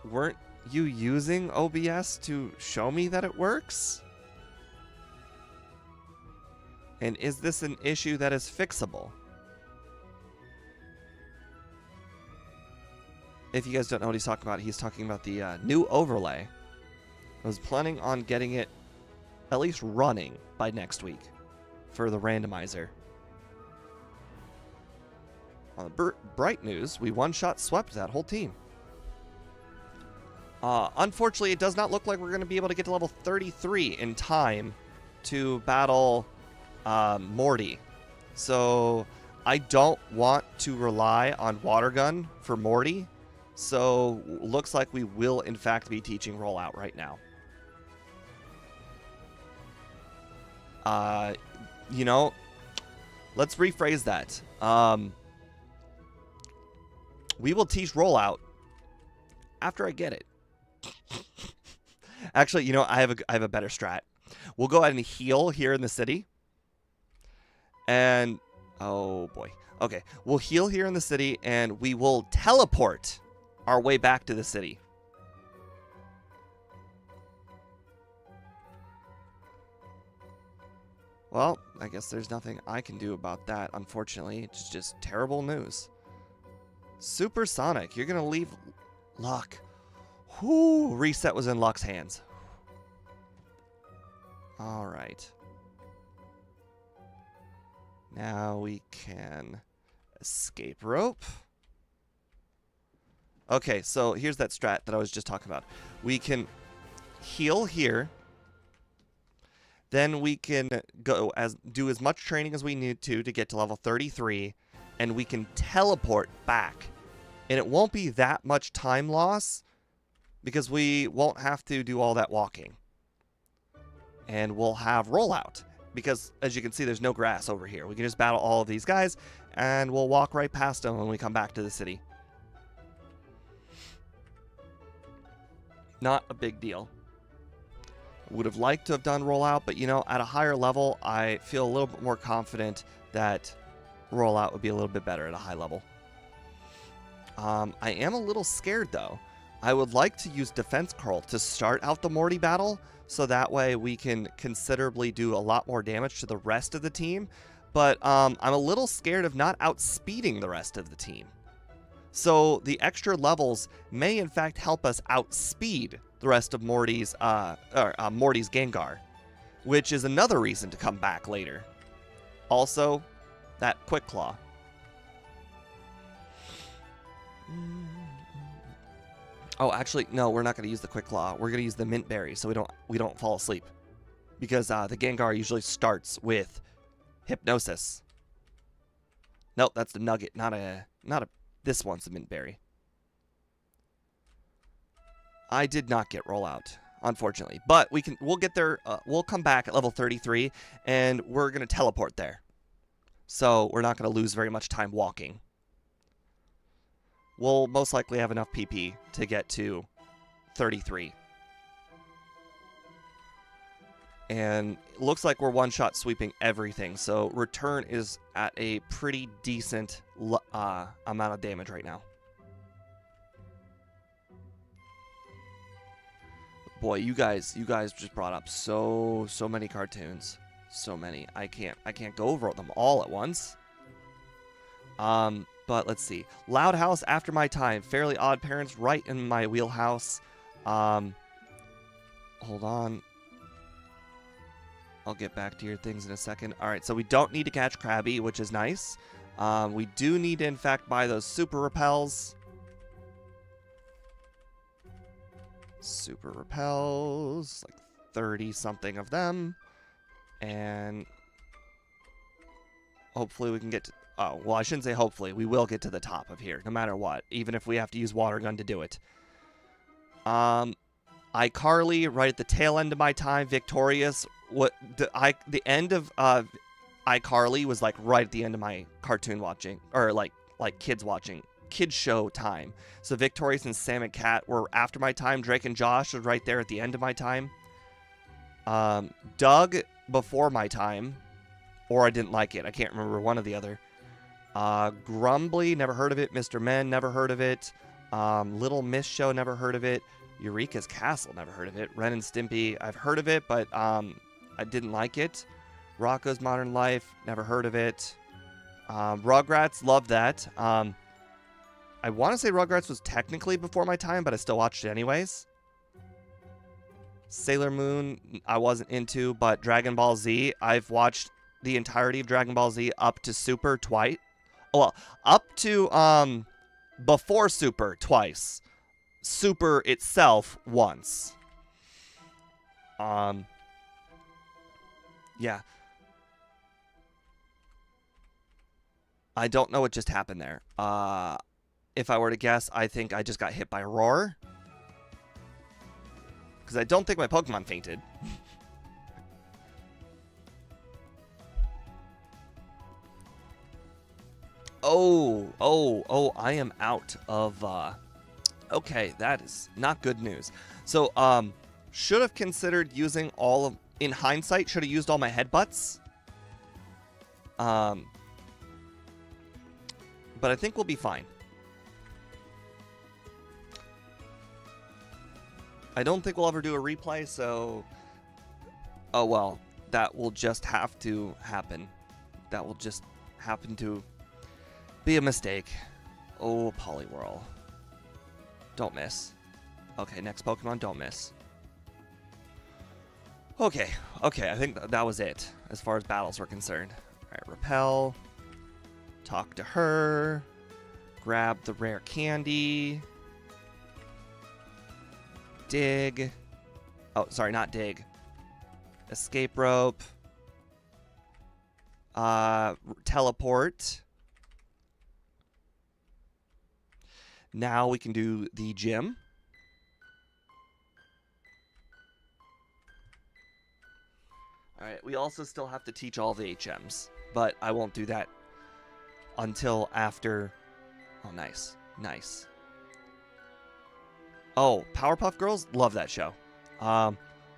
Weren't you using OBS to show me that it works? And is this an issue that is fixable? If you guys don't know what he's talking about the new overlay. I was planning on getting it at least running by next week for the randomizer. On the bright news, we one-shot swept that whole team. Unfortunately, it does not look like we're going to be able to get to level 33 in time to battle Morty. So I don't want to rely on Water Gun for Morty. So looks like we will in fact be teaching Rollout right now. You know, let's rephrase that. We will teach Rollout after I get it. Actually, you know, I have a better strat. We'll go ahead and heal here in the city. And oh boy. Okay, we'll heal here in the city and we will teleport our way back to the city. Well, I guess there's nothing I can do about that, unfortunately. It's just terrible news. Supersonic, you're going to leave Luck. Whoo, reset was in Luck's hands. All right. Now we can escape rope. Okay, so here's that strat that I was just talking about. We can heal here. Then we can do as much training as we need to get to level 33, and we can teleport back. And it won't be that much time loss because we won't have to do all that walking. And we'll have Rollout because, as you can see, there's no grass over here. We can just battle all of these guys, and we'll walk right past them when we come back to the city. Not a big deal. Would have liked to have done rollout, but you know, at a higher level, I feel a little bit more confident that rollout would be a little bit better at a high level. I am a little scared though. I would like to use Defense Curl to start out the Morty battle, so that way we can considerably do a lot more damage to the rest of the team. But I'm a little scared of not outspeeding the rest of the team. So the extra levels may in fact help us outspeed the rest of Morty's Gengar, which is another reason to come back later. Also, that Quick Claw. Oh, actually, no, we're not going to use the Quick Claw. We're going to use the Mint Berry so we don't fall asleep, because the Gengar usually starts with Hypnosis. Nope, that's the Nugget, not a. This one's the Mint Berry. I did not get rollout, unfortunately, but we'll get there. We'll come back at level 33, and we're going to teleport there. So we're not going to lose very much time walking. We'll most likely have enough PP to get to 33. And it looks like we're one-shot sweeping everything, so return is at a pretty decent amount of damage right now. Boy, you guys just brought up so many cartoons. So many. I can't go over them all at once. But let's see. Loud House, After My Time. Fairly Odd Parents, right in my wheelhouse. Hold on. I'll get back to your things in a second. Alright, so we don't need to catch Krabby, which is nice. We do need to, in fact, buy those Super Repels. Super Repels. Like 30-something of them. And hopefully we can get to... Oh, well, I shouldn't say hopefully. We will get to the top of here, no matter what. Even if we have to use Water Gun to do it. iCarly, right at the tail end of my time. Victorious. The end of iCarly was like right at the end of my cartoon watching. Or like kids watching. Kids show time. So Victorious and Sam and Cat were after my time. Drake and Josh was right there at the end of my time. Doug, before my time. Or I didn't like it. I can't remember one or the other. Grumbly, never heard of it. Mr. Men, never heard of it. Little Miss Show, never heard of it. Eureka's Castle, never heard of it. Ren and Stimpy, I've heard of it, but I didn't like it. Rocco's Modern Life, never heard of it. Rugrats, love that. I want to say Rugrats was technically before my time, but I still watched it anyways. Sailor Moon, I wasn't into, but Dragon Ball Z, I've watched the entirety of Dragon Ball Z up to Super twice. Well, up to before Super twice. Super itself once. Yeah. I don't know what just happened there. If I were to guess, I think I just got hit by a roar. Because I don't think my Pokemon fainted. Oh, I am out of, okay, that is not good news. So, should have considered using all of, in hindsight, should have used all my headbutts. But I think we'll be fine. I don't think we'll ever do a replay, so... Oh, well, that will just have to happen. That will just happen to be a mistake. Oh, Poliwhirl. Don't miss. Okay, next Pokemon, don't miss. Okay, I think that was it as far as battles were concerned. Alright, Repel. Talk to her. Grab the rare candy. Dig. Oh, sorry, not dig. Escape rope. Teleport. Now we can do the gym. Alright, we also still have to teach all the HMs, but I won't do that until after... Oh, nice. Nice. Oh, Powerpuff Girls? Love that show.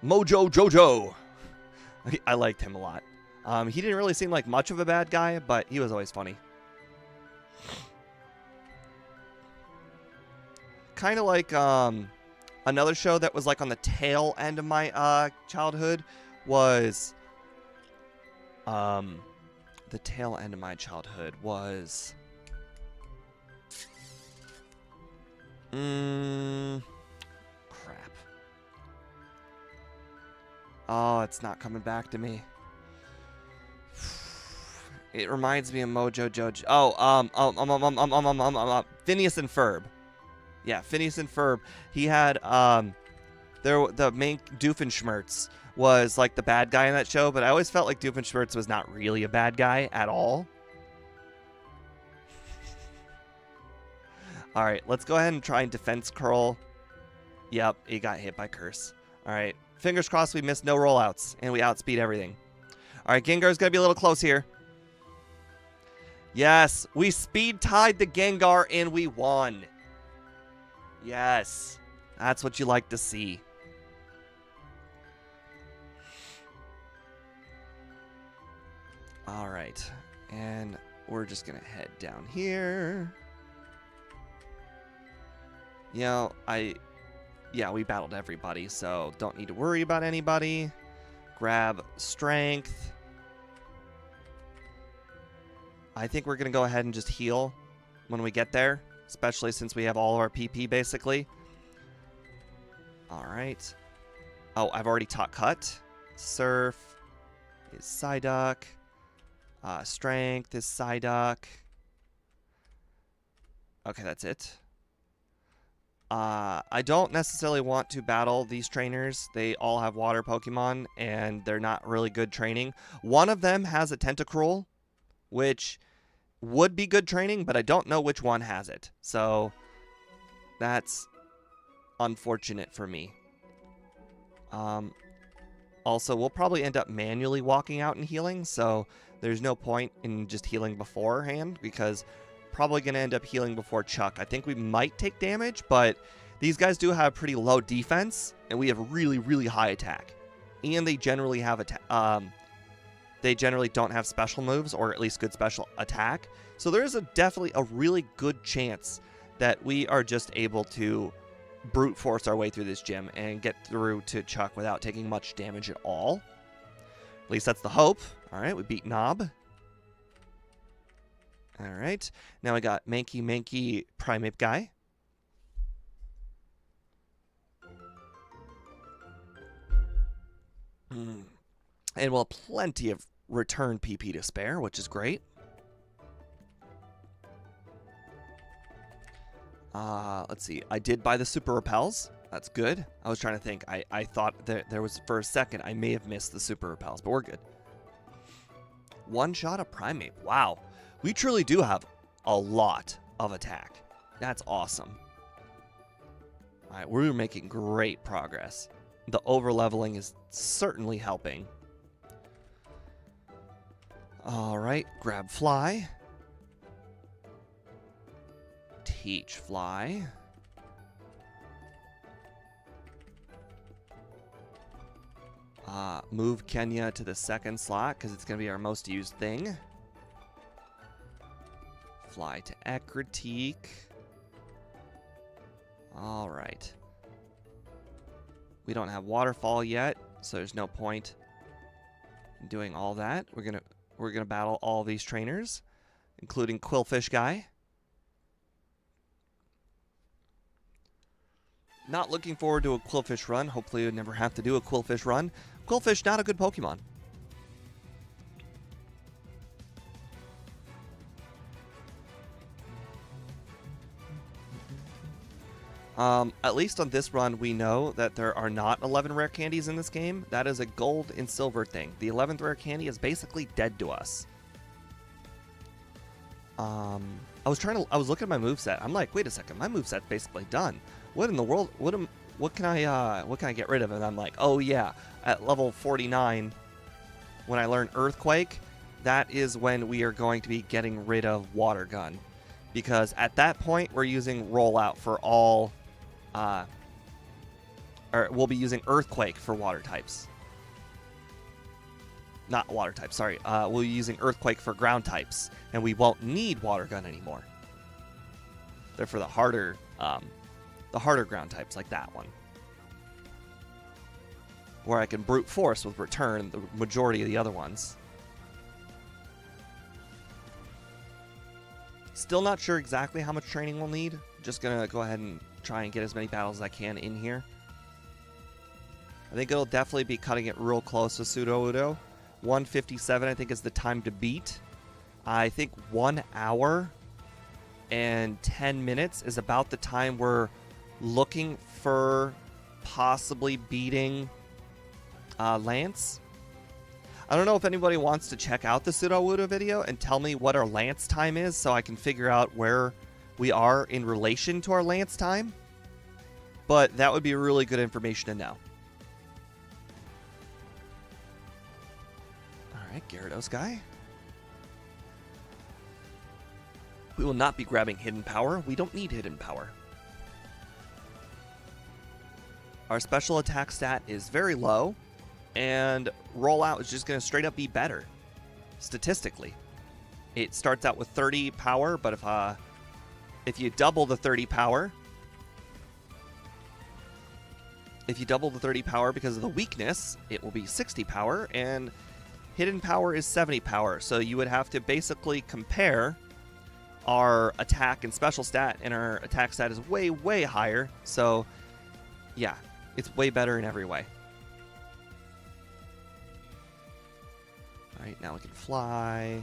Mojo Jojo. I liked him a lot. He didn't really seem like much of a bad guy, but he was always funny. Kind of like another show that was like on the tail end of my childhood was the tail end of my childhood was crap. Oh, it's not coming back to me. It reminds me of Mojo Jojo. Oh, Phineas and Ferb. Yeah, Phineas and Ferb. He had the main Doofenshmirtz was like the bad guy in that show, but I always felt like Doofenshmirtz was not really a bad guy at all. All right, let's go ahead and try and defense curl. Yep, he got hit by Curse. All right, fingers crossed we missed no rollouts and we outspeed everything. All right, Gengar's gonna be a little close here. Yes, we speed tied the Gengar and we won. Yes, that's what you like to see. All right, and we're just gonna head down here. You know, yeah, we battled everybody, so don't need to worry about anybody. Grab strength. I think we're going to go ahead and just heal when we get there, especially since we have all of our PP, basically. All right. Oh, I've already taught Cut. Surf is Psyduck. Strength is Psyduck. Okay, that's it. I don't necessarily want to battle these trainers. They all have water Pokemon, and they're not really good training. One of them has a Tentacruel, which would be good training, but I don't know which one has it. So that's unfortunate for me. Also, we'll probably end up manually walking out and healing, so there's no point in just healing beforehand, because probably going to end up healing before Chuck. I think we might take damage, but these guys do have pretty low defense, and we have really, really high attack. And they generally have they generally don't have special moves, or at least good special attack. So there is definitely a really good chance that we are just able to brute force our way through this gym and get through to Chuck without taking much damage at all. At least that's the hope. All right, we beat Knob. All right, now we got Mankey Primeape guy. And we'll have plenty of return PP to spare, which is great. Let's see. I did buy the Super Repels. That's good. I was trying to think. I thought there was, for a second, I may have missed the Super Repels, but we're good. One shot of Primeape. Wow. We truly do have a lot of attack. That's awesome. All right, we're making great progress. The over-leveling is certainly helping. All right, grab Fly. Teach Fly. Move Kenya to the second slot because it's going to be our most used thing. Fly to Ekritique. All right. We don't have Waterfall yet, so there's no point in doing all that. We're gonna battle all these trainers, including Quillfish guy. Not looking forward to a Quillfish run. Hopefully we never have to do a Quillfish run. Quillfish, not a good Pokemon. At least on this run, we know that there are not 11 rare candies in this game. That is a gold and silver thing. The 11th rare candy is basically dead to us. I was looking at my moveset. I'm like, wait a second, my moveset's basically done. What in the world? What can I get rid of? And I'm like, oh yeah, at level 49, when I learn Earthquake, that is when we are going to be getting rid of Water Gun, because at that point we're using Rollout for all or we'll be using Earthquake for water types. Not water types, sorry. We'll be using Earthquake for ground types, and we won't need Water Gun anymore. They're for the harder ground types, like that one. Where I can brute force with Return the majority of the other ones. Still not sure exactly how much training we'll need. Just gonna go ahead and try and get as many battles as I can in here. I think it'll definitely be cutting it real close to Shoutout. 157, I think, is the time to beat. I think 1 hour and 10 minutes is about the time we're looking for possibly beating Lance. I don't know if anybody wants to check out the Shoutout video and tell me what our Lance time is so I can figure out where we are in relation to our Lance time. But that would be really good information to know. Alright, Gyarados guy. We will not be grabbing Hidden Power. We don't need Hidden Power. Our special attack stat is very low, and Rollout is just going to straight up be better, statistically. It starts out with 30 power, but if you double the 30 power, because of the weakness, it will be 60 power, and Hidden Power is 70 power, so you would have to basically compare our attack and special stat, and our attack stat is way, way higher, so yeah, it's way better in every way. Alright, now we can fly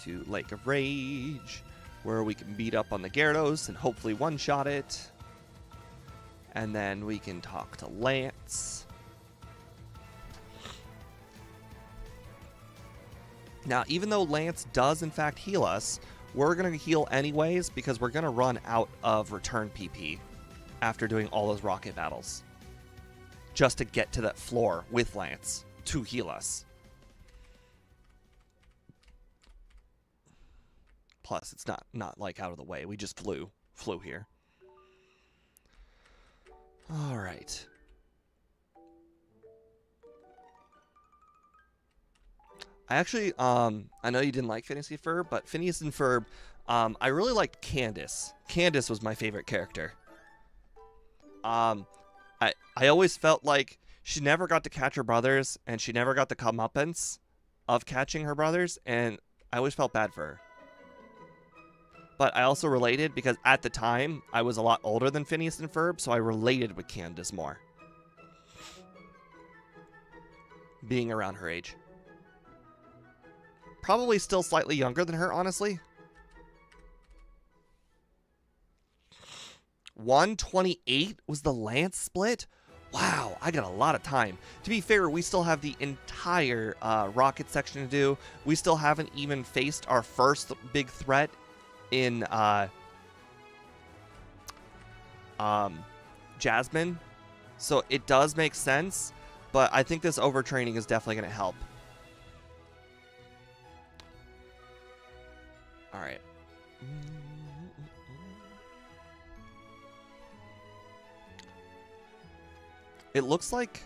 to Lake of Rage, where we can beat up on the Gyarados and hopefully one-shot it. And then we can talk to Lance. Now, even though Lance does in fact heal us, we're going to heal anyways because we're going to run out of return PP after doing all those rocket battles. Just to get to that floor with Lance to heal us. Plus, it's not like out of the way. We just flew here. All right. I actually, I know you didn't like Phineas and Ferb, but Phineas and Ferb, I really liked Candace. Candace was my favorite character. I always felt like she never got to catch her brothers, and she never got the comeuppance of catching her brothers, and I always felt bad for her. But I also related because at the time, I was a lot older than Phineas and Ferb, so I related with Candace more. Being around her age. Probably still slightly younger than her, honestly. 128 was the Lance split? Wow, I got a lot of time. To be fair, we still have the entire rocket section to do. We still haven't even faced our first big threat in Jasmine. So it does make sense, but I think this overtraining is definitely going to help. All right. It looks like,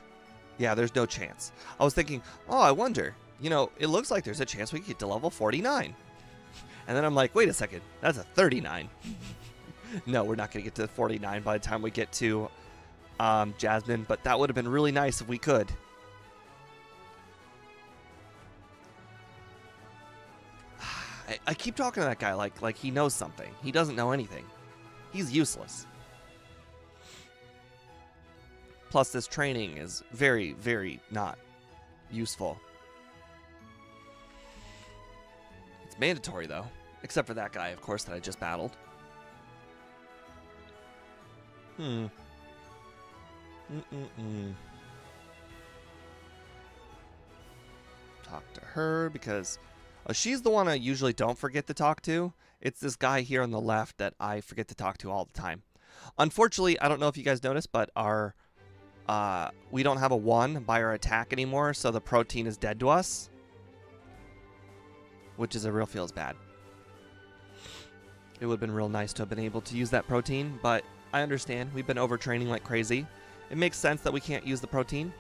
yeah, there's no chance. I was thinking, oh, I wonder, you know, it looks like there's a chance we could get to level 49. And then I'm like, wait a second, that's a 39. No, we're not going to get to 49 by the time we get to Jasmine, but that would have been really nice if we could. I keep talking to that guy like he knows something. He doesn't know anything. He's useless. Plus, this training is very, very not useful. It's mandatory, though. Except for that guy, of course, that I just battled. Talk to her because she's the one I usually don't forget to talk to. It's this guy here on the left that I forget to talk to all the time. Unfortunately, I don't know if you guys noticed, but our we don't have a 1 by our attack anymore, so the protein is dead to us. Which is a real feels bad. It would have been real nice to have been able to use that protein, but I understand. We've been overtraining like crazy, It makes sense that we can't use the protein.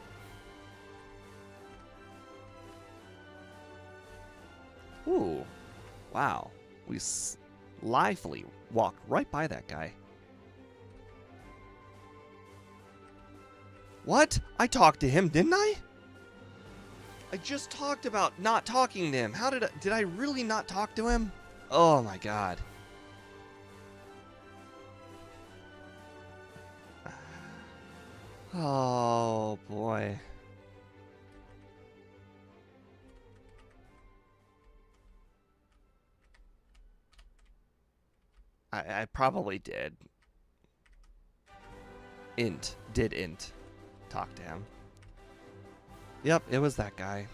Ooh. Wow. We lively walked right by that guy. What? I talked to him, didn't I? I just talked about not talking to him. How did I really not talk to him? Oh my god. Oh boy. I probably did. Did talk to him. Yep, it was that guy.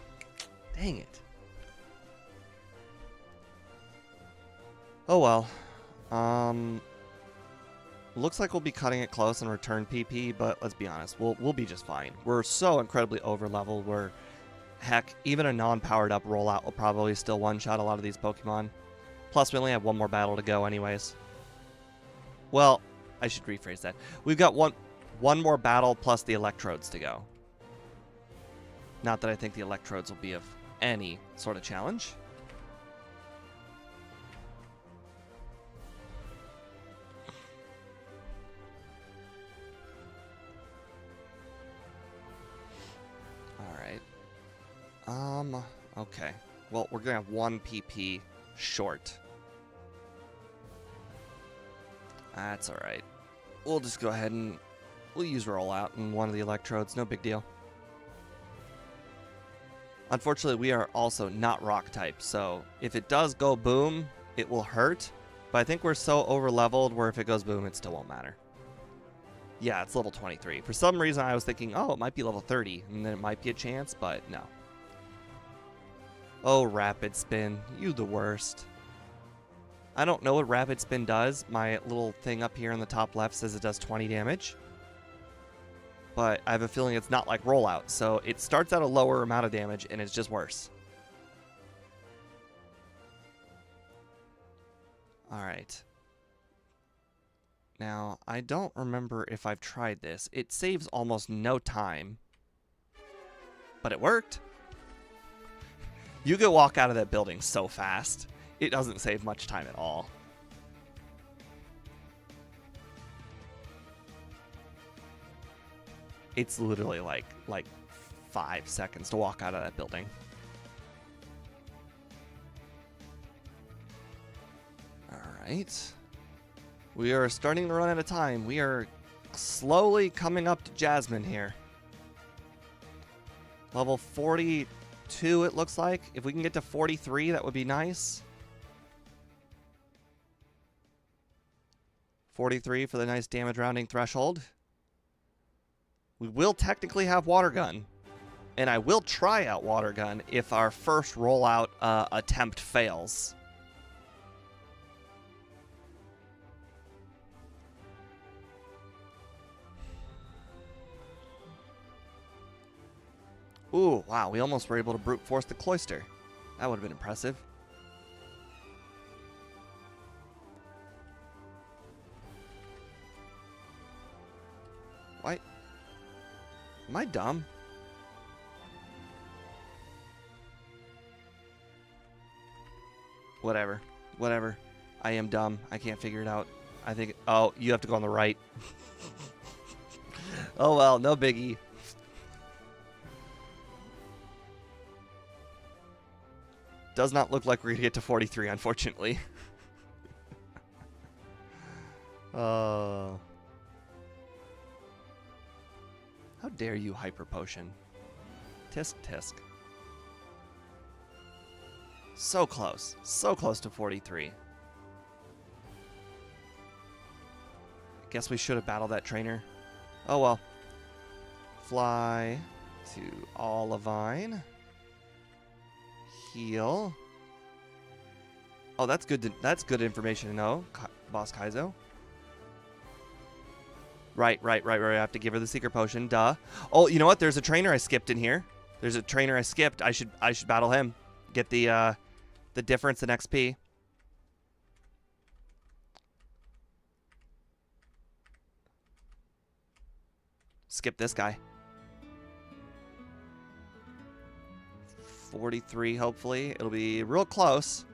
Dang it. Oh well. Looks like we'll be cutting it close and return PP, but let's be honest, we'll be just fine. We're so incredibly over leveled where, heck, even a non-powered up rollout will probably still one-shot a lot of these Pokemon. Plus, we only have one more battle to go anyways. Well, I should rephrase that. We've got one more battle plus the electrodes to go. Not that I think the electrodes will be of any sort of challenge. Alright. Okay. Well, we're gonna have one PP short. That's alright. We'll just go ahead and we'll use rollout in one of the electrodes. No big deal. Unfortunately, we are also not rock type, so if it does go boom, it will hurt. But I think we're so over leveled where if it goes boom, it still won't matter. Yeah, it's level 23. For some reason, I was thinking, oh, it might be level 30, and then it might be a chance, but no. Oh, Rapid Spin. You the worst. I don't know what Rapid Spin does. My little thing up here in the top left says it does 20 damage. But I have a feeling it's not like Rollout, so it starts at a lower amount of damage, and it's just worse. Alright. Now, I don't remember if I've tried this. It saves almost no time. But it worked. You could walk out of that building so fast. It doesn't save much time at all. It's literally like 5 seconds to walk out of that building. Alright. We are starting to run out of time. We are slowly coming up to Jasmine here. Level 42 it looks like. If we can get to 43, that would be nice. 43 for the nice damage rounding threshold. We will technically have Water Gun. And I will try out Water Gun if our first rollout attempt fails. Ooh, wow, we almost were able to brute force the Cloyster. That would have been impressive. Why? Am I dumb? Whatever. Whatever. I am dumb. I can't figure it out. I think... Oh, you have to go on the right. Oh well, no biggie. Does not look like we're going to get to 43, unfortunately. How dare you, Hyper Potion. Tisk, tisk. So close. So close to 43. Guess we should have battled that trainer. Oh well. Fly to Olivine. Heal. Oh, that's good. That's good information to know, Boss Kaizo. Right. I have to give her the secret potion. Duh. Oh, you know what? There's a trainer I skipped in here. There's a trainer I skipped. I should battle him. Get the difference in XP. skip this guy. 43, hopefully. It'll be real close.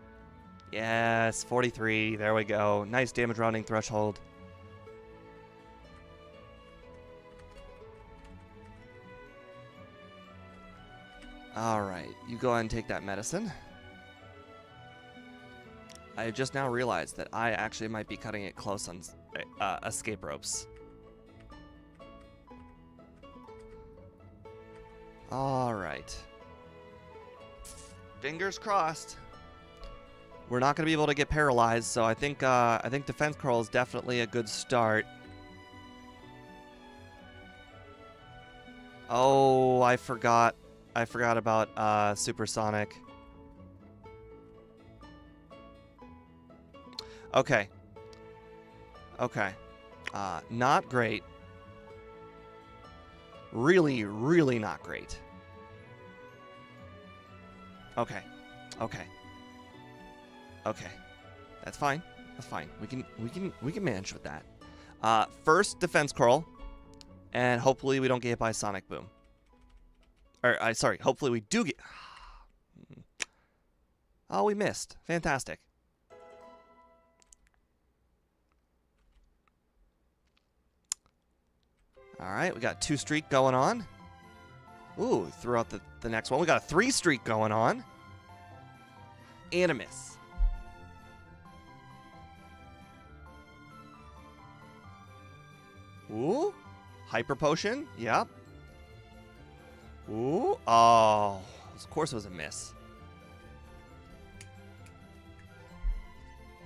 Yes, 43. There we go. Nice damage rounding threshold. Alright, you go ahead and take that medicine. I just now realized that I actually might be cutting it close on escape ropes. Alright. Fingers crossed. We're not going to be able to get paralyzed, so I think defense curl is definitely a good start. Oh, I forgot about supersonic. Okay. Okay. Not great. Really, really not great. Okay. Okay. Okay. That's fine. That's fine. We can manage with that. First defense curl, and hopefully we don't get hit by Sonic Boom. Or sorry, hopefully we do get. Oh, we missed. Fantastic. All right, we got 2 streak going on. Ooh, threw out the next one. We got a 3 streak going on. And a miss. Ooh, hyper potion. Yep. Ooh, oh, of course it was a miss.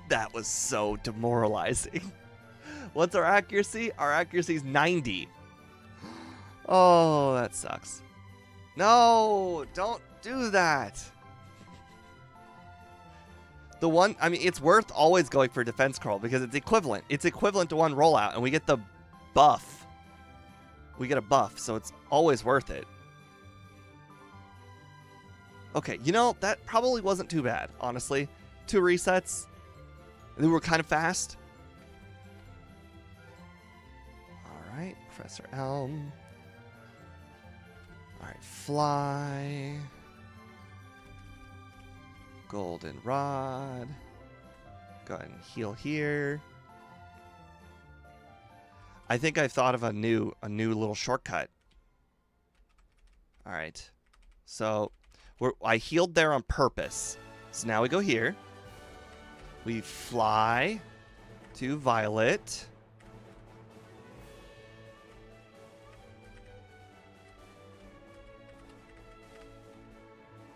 That was so demoralizing. What's our accuracy? Our accuracy is 90. Oh, that sucks. No, don't do that. The one, I mean, it's worth always going for defense curl because it's equivalent. It's equivalent to 1 rollout, and we get the buff. We get a buff, so it's always worth it. Okay, you know, that probably wasn't too bad, honestly. 2 resets. They were kind of fast. All right, Professor Elm. All right, fly. Golden rod. Go ahead and heal here. I think I've thought of a new little shortcut. All right, so I healed there on purpose. So now we go here. We fly to Violet.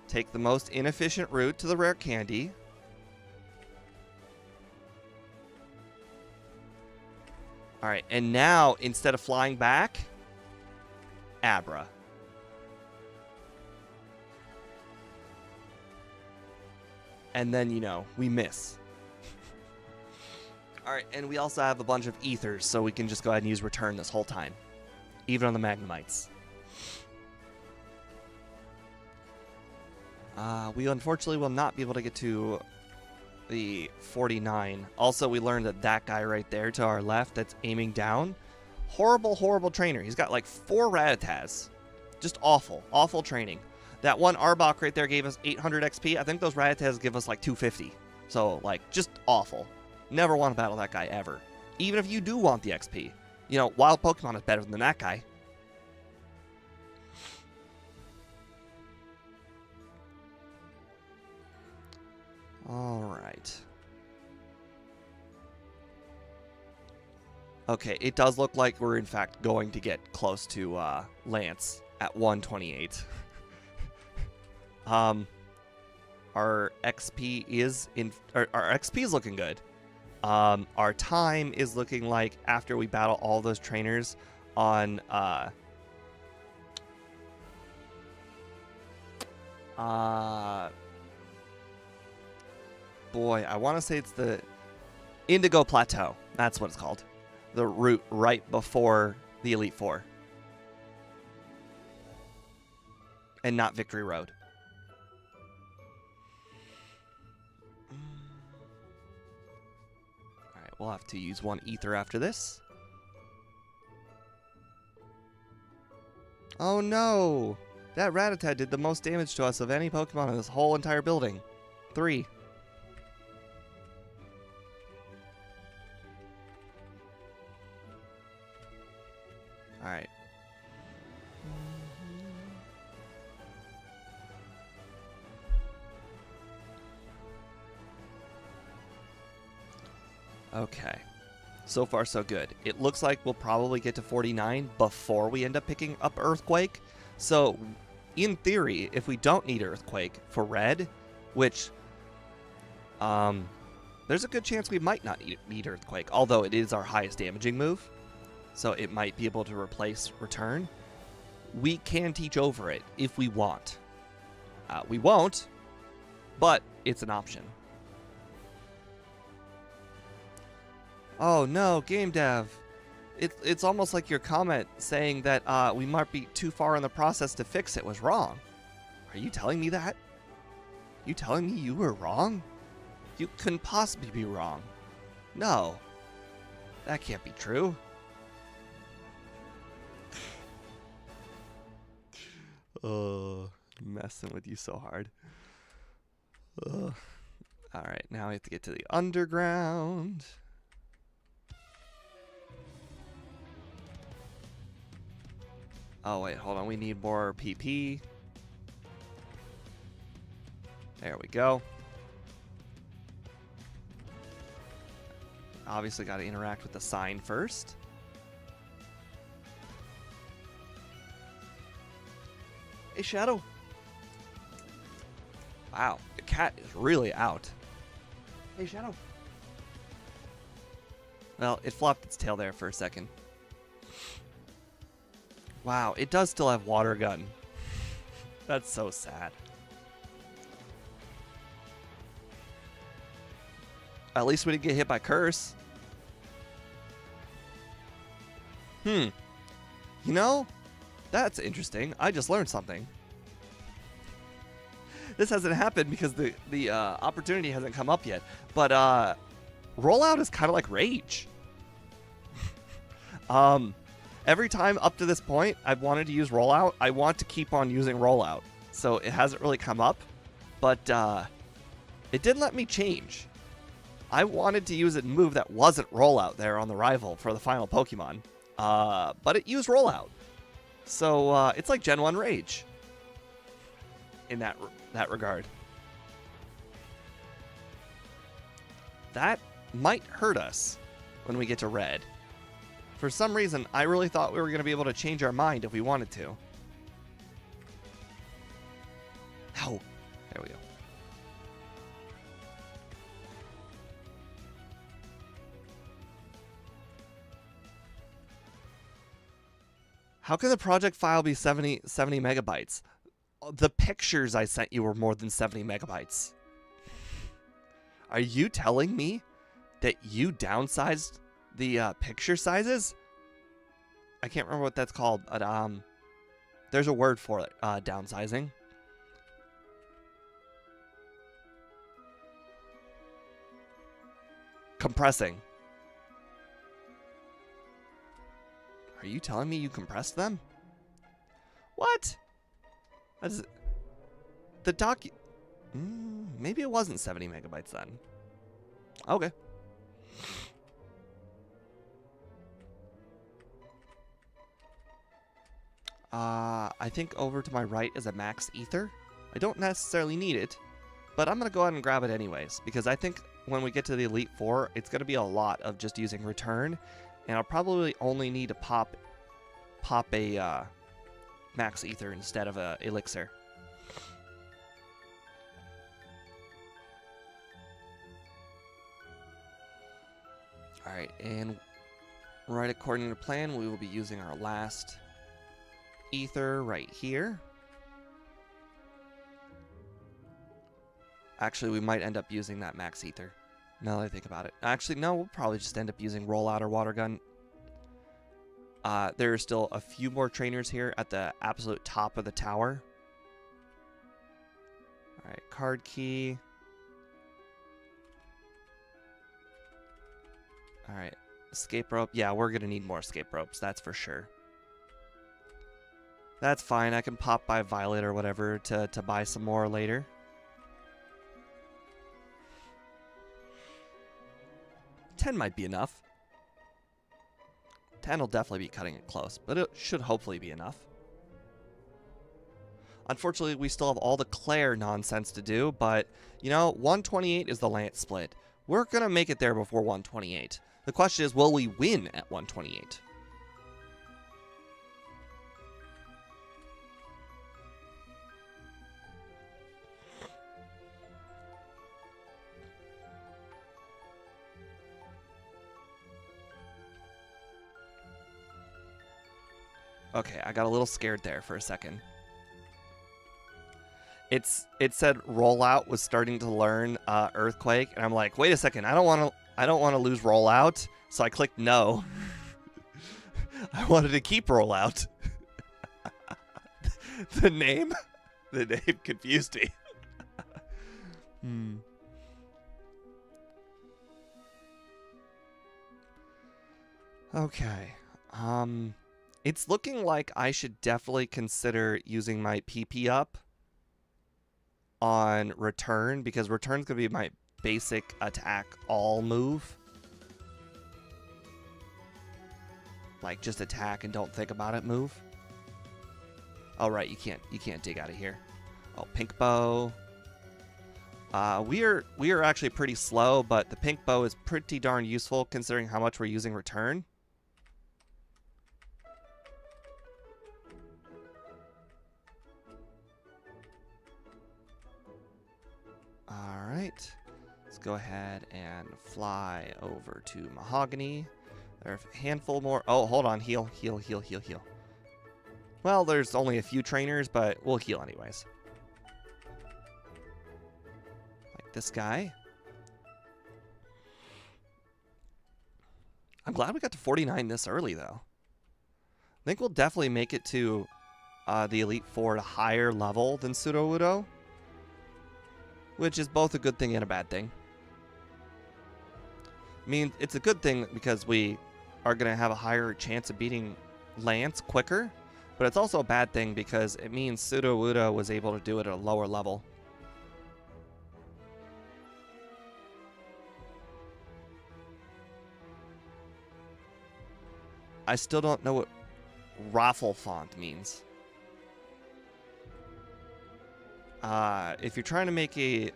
Take the most inefficient route to the rare candy. All right, and now instead of flying back, Abra. And then, you know, we miss. All right, and we also have a bunch of ethers, so we can just go ahead and use return this whole time, even on the Magnemites. We unfortunately will not be able to get to the 49. Also, we learned that that guy right there to our left that's aiming down, horrible, horrible trainer. He's got like 4 Rattatas. Just awful, awful training. That one Arbok right there gave us 800 XP. I think those Rattatas give us like 250. So, like, just awful. Never want to battle that guy ever. Even if you do want the XP. You know, Wild Pokemon is better than that guy. Alright. Okay, it does look like we're in fact going to get close to Lance at 128. Our XP is our XP is looking good. Our time is looking like after we battle all those trainers on boy, I want to say it's the Indigo Plateau. That's what it's called. The route right before the Elite Four. And not Victory Road. Alright, we'll have to use 1 ether after this. Oh no! That Rattata did the most damage to us of any Pokemon in this whole entire building. 3. Alright. Okay. So far, so good. It looks like we'll probably get to 49 before we end up picking up Earthquake. So, in theory, if we don't need Earthquake for red, which, there's a good chance we might not need Earthquake, although it is our highest damaging move, so it might be able to replace Return. We can teach over it if we want. We won't, but it's an option. Oh no, game dev. It's almost like your comment saying that we might be too far in the process to fix it was wrong. Are you telling me that? You telling me you were wrong? You couldn't possibly be wrong. No. That can't be true. Oh, messing with you so hard. Alright, now we have to get to the underground. Oh, wait, hold on. We need more PP. There we go. Obviously got to interact with the sign first. Hey, Shadow. Wow, the cat is really out. Hey, Shadow. Well, it flopped its tail there for a second. Wow, it does still have water gun. That's so sad. At least we didn't get hit by Curse. You know, that's interesting. I just learned something. This hasn't happened because the opportunity hasn't come up yet. But Rollout is kind of like Rage. Every time up to this point I've wanted to use Rollout, I want to keep on using Rollout. So it hasn't really come up, but it didn't let me change. I wanted to use a move that wasn't Rollout there on the rival for the final Pokemon, but it used Rollout. So it's like Gen 1 Rage in that regard. That might hurt us when we get to Red. For some reason, I really thought we were going to be able to change our mind if we wanted to. Oh, there we go. How can the project file be 70 megabytes? The pictures I sent you were more than 70 megabytes. Are you telling me that you downsized the picture sizes? I can't remember what that's called, but there's a word for it, downsizing. Compressing. Are you telling me you compressed them? What? That is the maybe it wasn't 70 megabytes then. Okay. I think over to my right is a max ether. I don't necessarily need it, but I'm going to go ahead and grab it anyways, because I think when we get to the Elite Four, it's going to be a lot of just using return, and I'll probably only need to pop a max ether instead of a elixir. Alright, and right according to plan, we will be using our last ether right here. Actually, we might end up using that max ether, now that I think about it. Actually, no, we'll probably just end up using Rollout or Water Gun. There are still a few more trainers here at the absolute top of the tower. Alright, card key. Alright, escape rope. Yeah, we're going to need more escape ropes, that's for sure. That's fine. I can pop by Violet or whatever to buy some more later. $10 might be enough. 10 will definitely be cutting it close, but it should hopefully be enough. Unfortunately, we still have all the Claire nonsense to do, but, you know, 128 is the Lance split. We're going to make it there before 128. The question is, will we win at 128? Okay, I got a little scared there for a second. It said rollout was starting to learn earthquake, and I'm like, wait a second, I don't want to lose rollout, so I clicked no. I wanted to keep rollout. the name confused me. Okay. It's looking like I should definitely consider using my PP up on return, because return's going to be my basic attack all move. Like, just attack and don't think about it move. Oh, right, you can't dig out of here. Oh, pink bow. We are actually pretty slow, but the pink bow is pretty darn useful considering how much we're using return. Alright, let's go ahead and fly over to Mahogany. There's a handful more. Oh, hold on. Heal. Well, there's only a few trainers, but we'll heal anyways. Like this guy. I'm glad we got to 49 this early, though. I think we'll definitely make it to the Elite Four at a higher level than Sudowoodo, which is both a good thing and a bad thing. I mean, it's a good thing because we are going to have a higher chance of beating Lance quicker, but it's also a bad thing because it means Sudowoodo was able to do it at a lower level. I still don't know what raffle font means. If you're trying to make a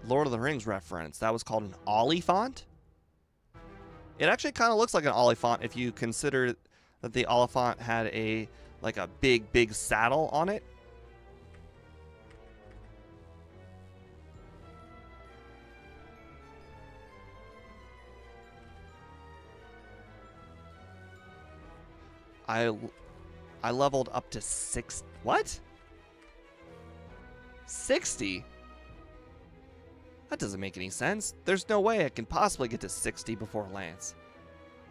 Lord of the Rings reference, that was called an Oliphant. It actually kind of looks like an Oliphant if you consider that the Oliphant had a big saddle on it. I leveled up to 6. What? 60? That doesn't make any sense. There's no way I can possibly get to 60 before Lance.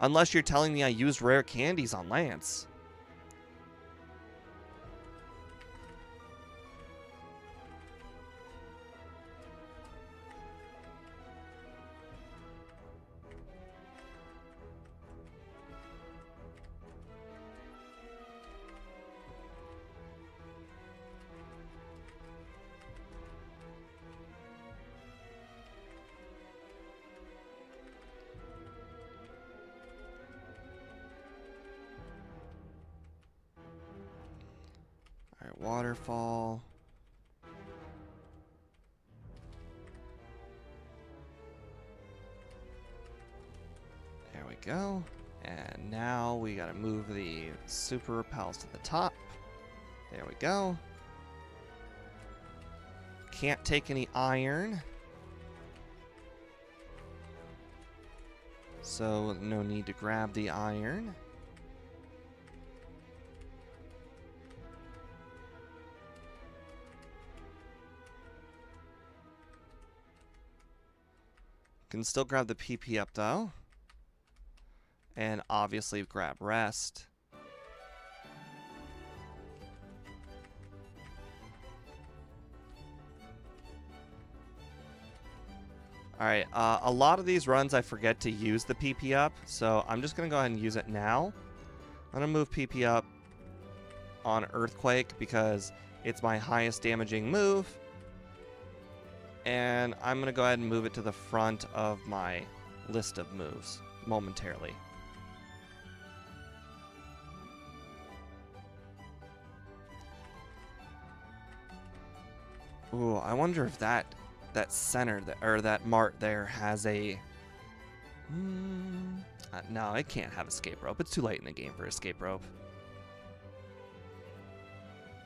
Unless you're telling me I used rare candies on Lance. Alright, waterfall. There we go. And now we gotta move the super repels to the top. There we go. Can't take any iron. So no need to grab the iron. Can still grab the PP up though. And obviously grab rest. Alright, a lot of these runs I forget to use the PP up, so I'm just going to go ahead and use it now. I'm going to move PP up on Earthquake because it's my highest damaging move. And I'm going to go ahead and move it to the front of my list of moves momentarily. Ooh, I wonder if that center or that mart there has a... no, it can't have escape rope. It's too late in the game for escape rope.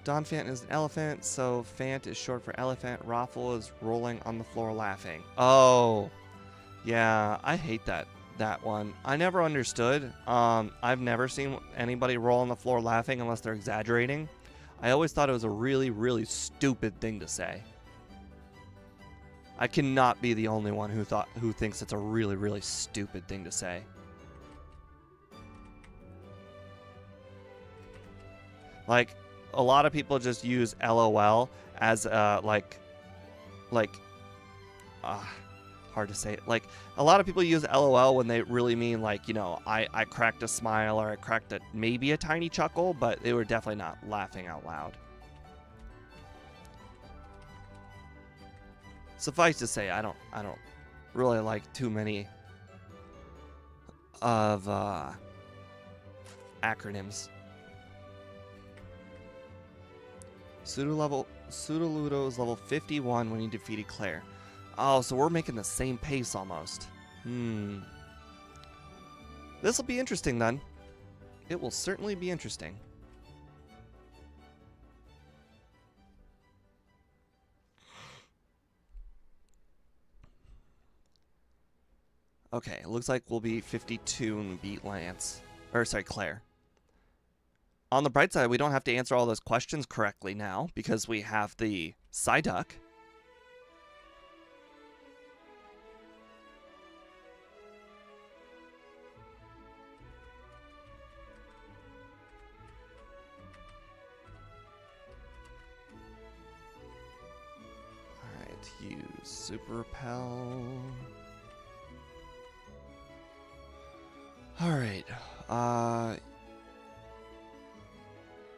Donphan is an elephant, so Fant is short for elephant. Raffle is rolling on the floor laughing. Oh, yeah, I hate that one. I never understood. I've never seen anybody roll on the floor laughing unless they're exaggerating. I always thought it was a really, really stupid thing to say. I cannot be the only one who thinks it's a really, really stupid thing to say. Like, a lot of people just use LOL as hard to say. Like, a lot of people use LOL when they really mean, like, you know, I cracked a smile or I cracked maybe a tiny chuckle, but they were definitely not laughing out loud. Suffice to say, I don't really like too many of acronyms. Pseudoludo is level 51 when you defeated Claire. Oh, so we're making the same pace almost. This will be interesting then. It will certainly be interesting. Okay, it looks like we'll be 52 and beat Lance. Or, sorry, Claire. On the bright side, we don't have to answer all those questions correctly now because we have the Psyduck. Alright, use Super Repel. Alright,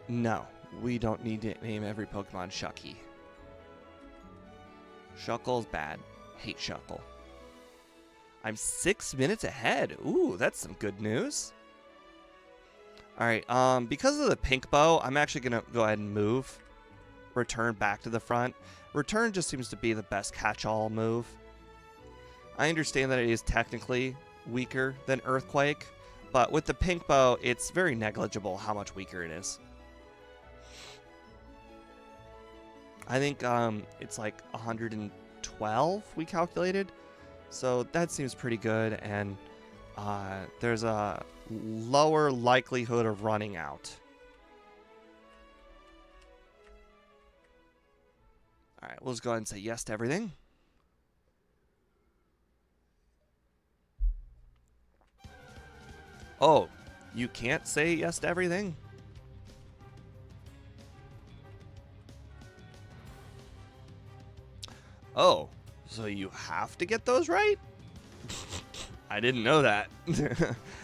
no, we don't need to name every Pokemon Shucky. Shuckle's bad. Hate Shuckle. I'm 6 minutes ahead. Ooh, that's some good news. Alright, because of the pink bow, I'm actually going to go ahead and move. Return back to the front. Return just seems to be the best catch-all move. I understand that it is technically weaker than Earthquake, but with the pink bow, it's very negligible how much weaker it is. I think it's like 112 we calculated, so that seems pretty good, and there's a lower likelihood of running out. Alright, we'll just go ahead and say yes to everything. Oh, you can't say yes to everything? Oh, so you have to get those right? I didn't know that.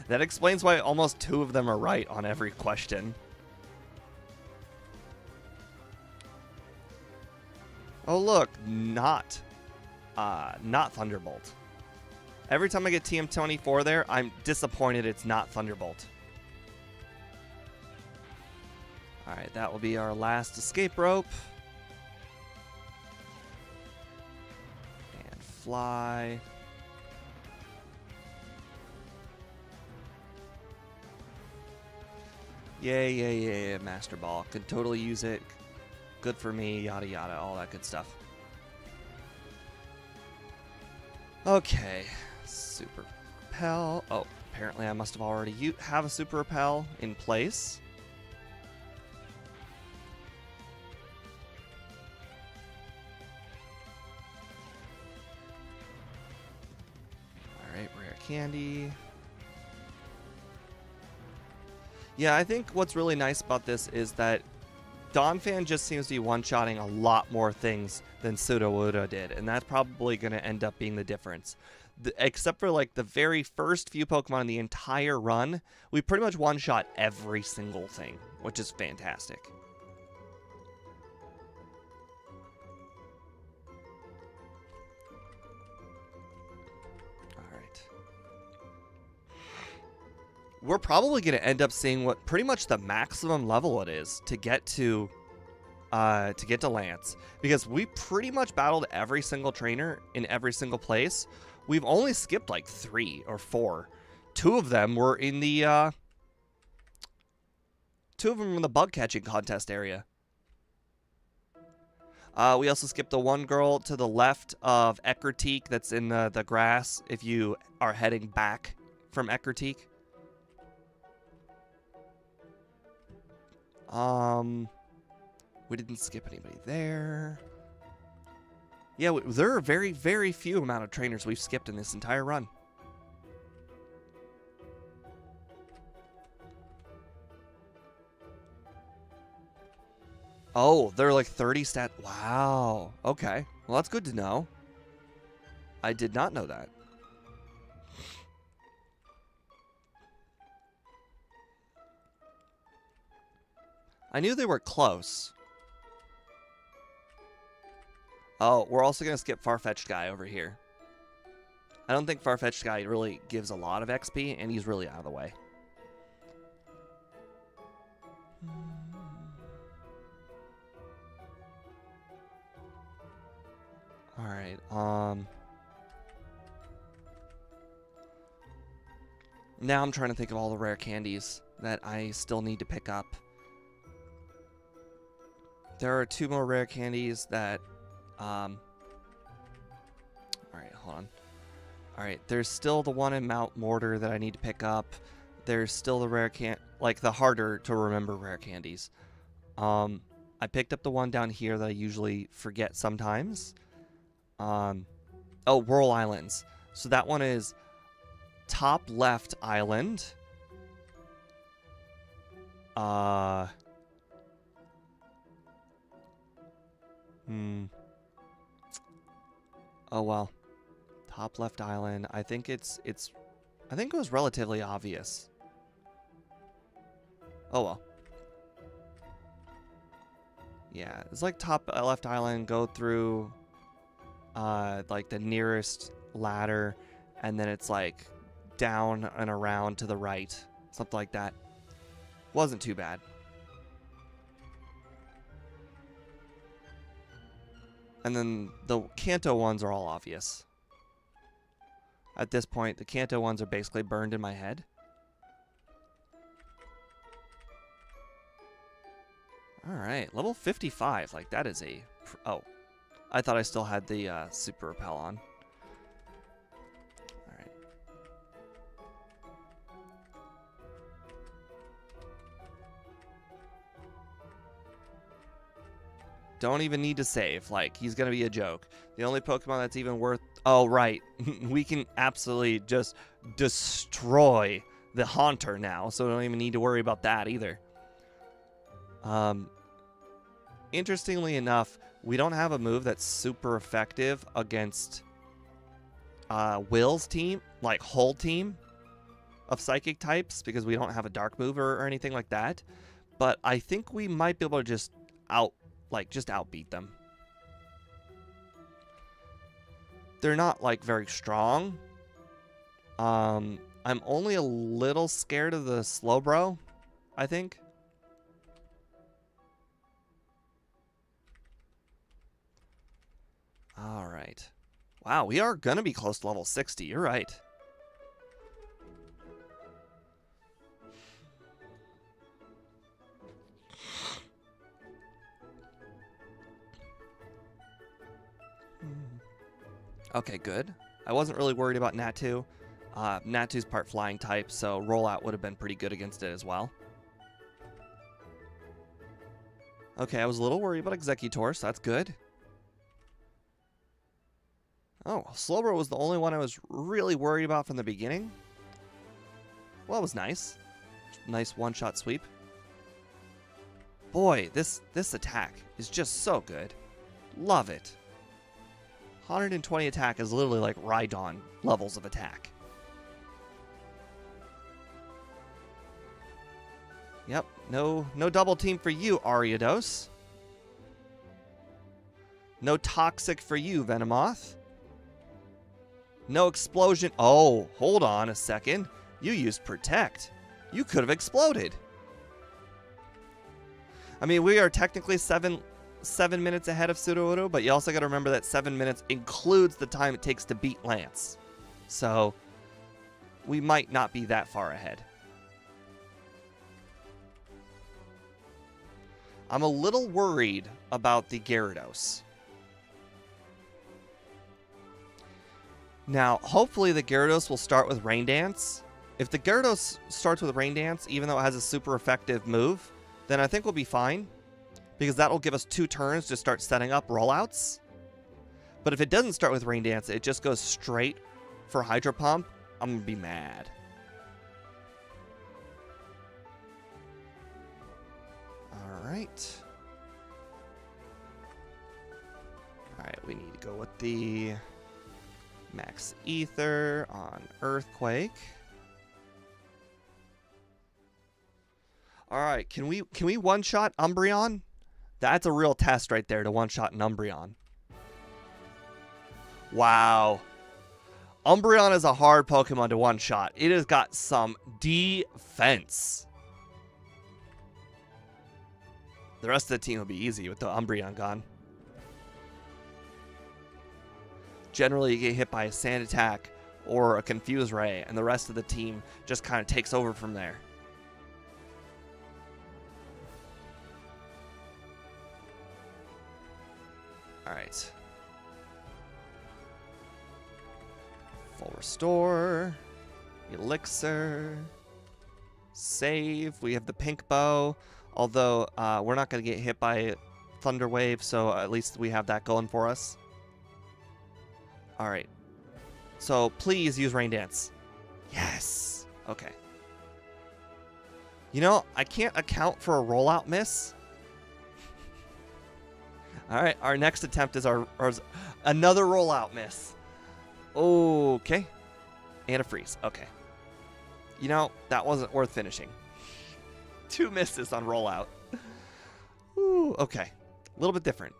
That explains why almost 2 of them are right on every question. Oh look, not Thunderbolt. Every time I get TM24 there, I'm disappointed it's not Thunderbolt. Alright, that will be our last escape rope. And fly. Yay, Master Ball. Could totally use it. Good for me, yada yada, all that good stuff. Okay. Super Repel. Oh, apparently I must have already have a Super Repel in place. Alright, rare candy. Yeah, I think what's really nice about this is that Donphan just seems to be one-shotting a lot more things than Sudowoodo did, and that's probably going to end up being the difference. except for like the very first few Pokemon in the entire run, we pretty much one-shot every single thing, which is fantastic. We're probably going to end up seeing what pretty much the maximum level it is to get to Lance, because we pretty much battled every single trainer in every single place. We've only skipped like 3 or 4. 2 of them were in the bug catching contest area. We also skipped the one girl to the left of Eckertique that's in the grass if you are heading back from Eckertique. We didn't skip anybody there. Yeah, there are very, very few amount of trainers we've skipped in this entire run. Oh, they're like 30 stat. Wow. Okay. Well, that's good to know. I did not know that. I knew they were close. Oh, we're also going to skip Farfetch'd Guy over here. I don't think Farfetch'd Guy really gives a lot of XP, and he's really out of the way. Alright, now I'm trying to think of all the rare candies that I still need to pick up. There are 2 more rare candies that, alright, hold on. Alright, there's still the one in Mount Mortar that I need to pick up. There's still the rare like the harder to remember rare candies. I picked up the one down here that I usually forget sometimes. Oh, Whirl Islands. So that one is top left island. Oh well. Top left island. I think I think it was relatively obvious. Oh well. Yeah, it's like top left island, go through like the nearest ladder, and then it's like down and around to the right. Something like that. Wasn't too bad. And then the Kanto ones are all obvious. At this point, the Kanto ones are basically burned in my head. Alright, level 55. Like, that is a... Oh. I thought I still had the Super Repel on. Alright. Don't even need to save. Like, he's gonna be a joke. The only Pokemon that's even worth... Oh, right. We can absolutely just destroy the Haunter now, so we don't even need to worry about that either. Interestingly enough, we don't have a move that's super effective against Will's team, like whole team of Psychic types, because we don't have a Dark move or anything like that. But I think we might be able to just outbeat them. They're not like very strong. I'm only a little scared of the Slowbro, I think. All right. Wow, we are going to be close to level 60. You're right. Okay, good. I wasn't really worried about Natu. Natu's part flying type, so Rollout would have been pretty good against it as well. Okay, I was a little worried about Executor, so that's good. Oh, Slowbro was the only one I was really worried about from the beginning. Well, it was nice. Nice one-shot sweep. Boy, this attack is just so good. Love it. 120 attack is literally like Rhydon levels of attack. Yep, no double team for you, Ariados. No toxic for you, Venomoth. No explosion. Oh, hold on a second. You used protect. You could have exploded. I mean, we are technically seven minutes ahead of Sudowoodo, but you also got to remember that 7 minutes includes the time it takes to beat Lance. So we might not be that far ahead. I'm a little worried about the Gyarados. Now, hopefully the Gyarados will start with Rain Dance. If the Gyarados starts with Rain Dance, even though it has a super effective move, then I think we'll be fine. Because that'll give us 2 turns to start setting up rollouts. But if it doesn't start with Rain Dance, it just goes straight for Hydro Pump, I'm going to be mad. Alright. Alright, we need to go with the Max Ether on Earthquake. Alright, can we one-shot Umbreon? That's a real test right there to one-shot an Umbreon. Wow. Umbreon is a hard Pokemon to one-shot. It has got some defense. The rest of the team will be easy with the Umbreon gone. Generally, you get hit by a Sand Attack or a Confuse Ray, and the rest of the team just kind of takes over from there. Alright. Full Restore. Elixir. Save. We have the Pink Bow. Although, we're not going to get hit by Thunder Wave, so at least we have that going for us. Alright. So, please use Rain Dance. Yes! Okay. You know, I can't account for a rollout miss. Alright, our next attempt is our another rollout miss. Okay. And a freeze. Okay. You know, that wasn't worth finishing. 2 misses on rollout. Ooh, okay. A little bit different.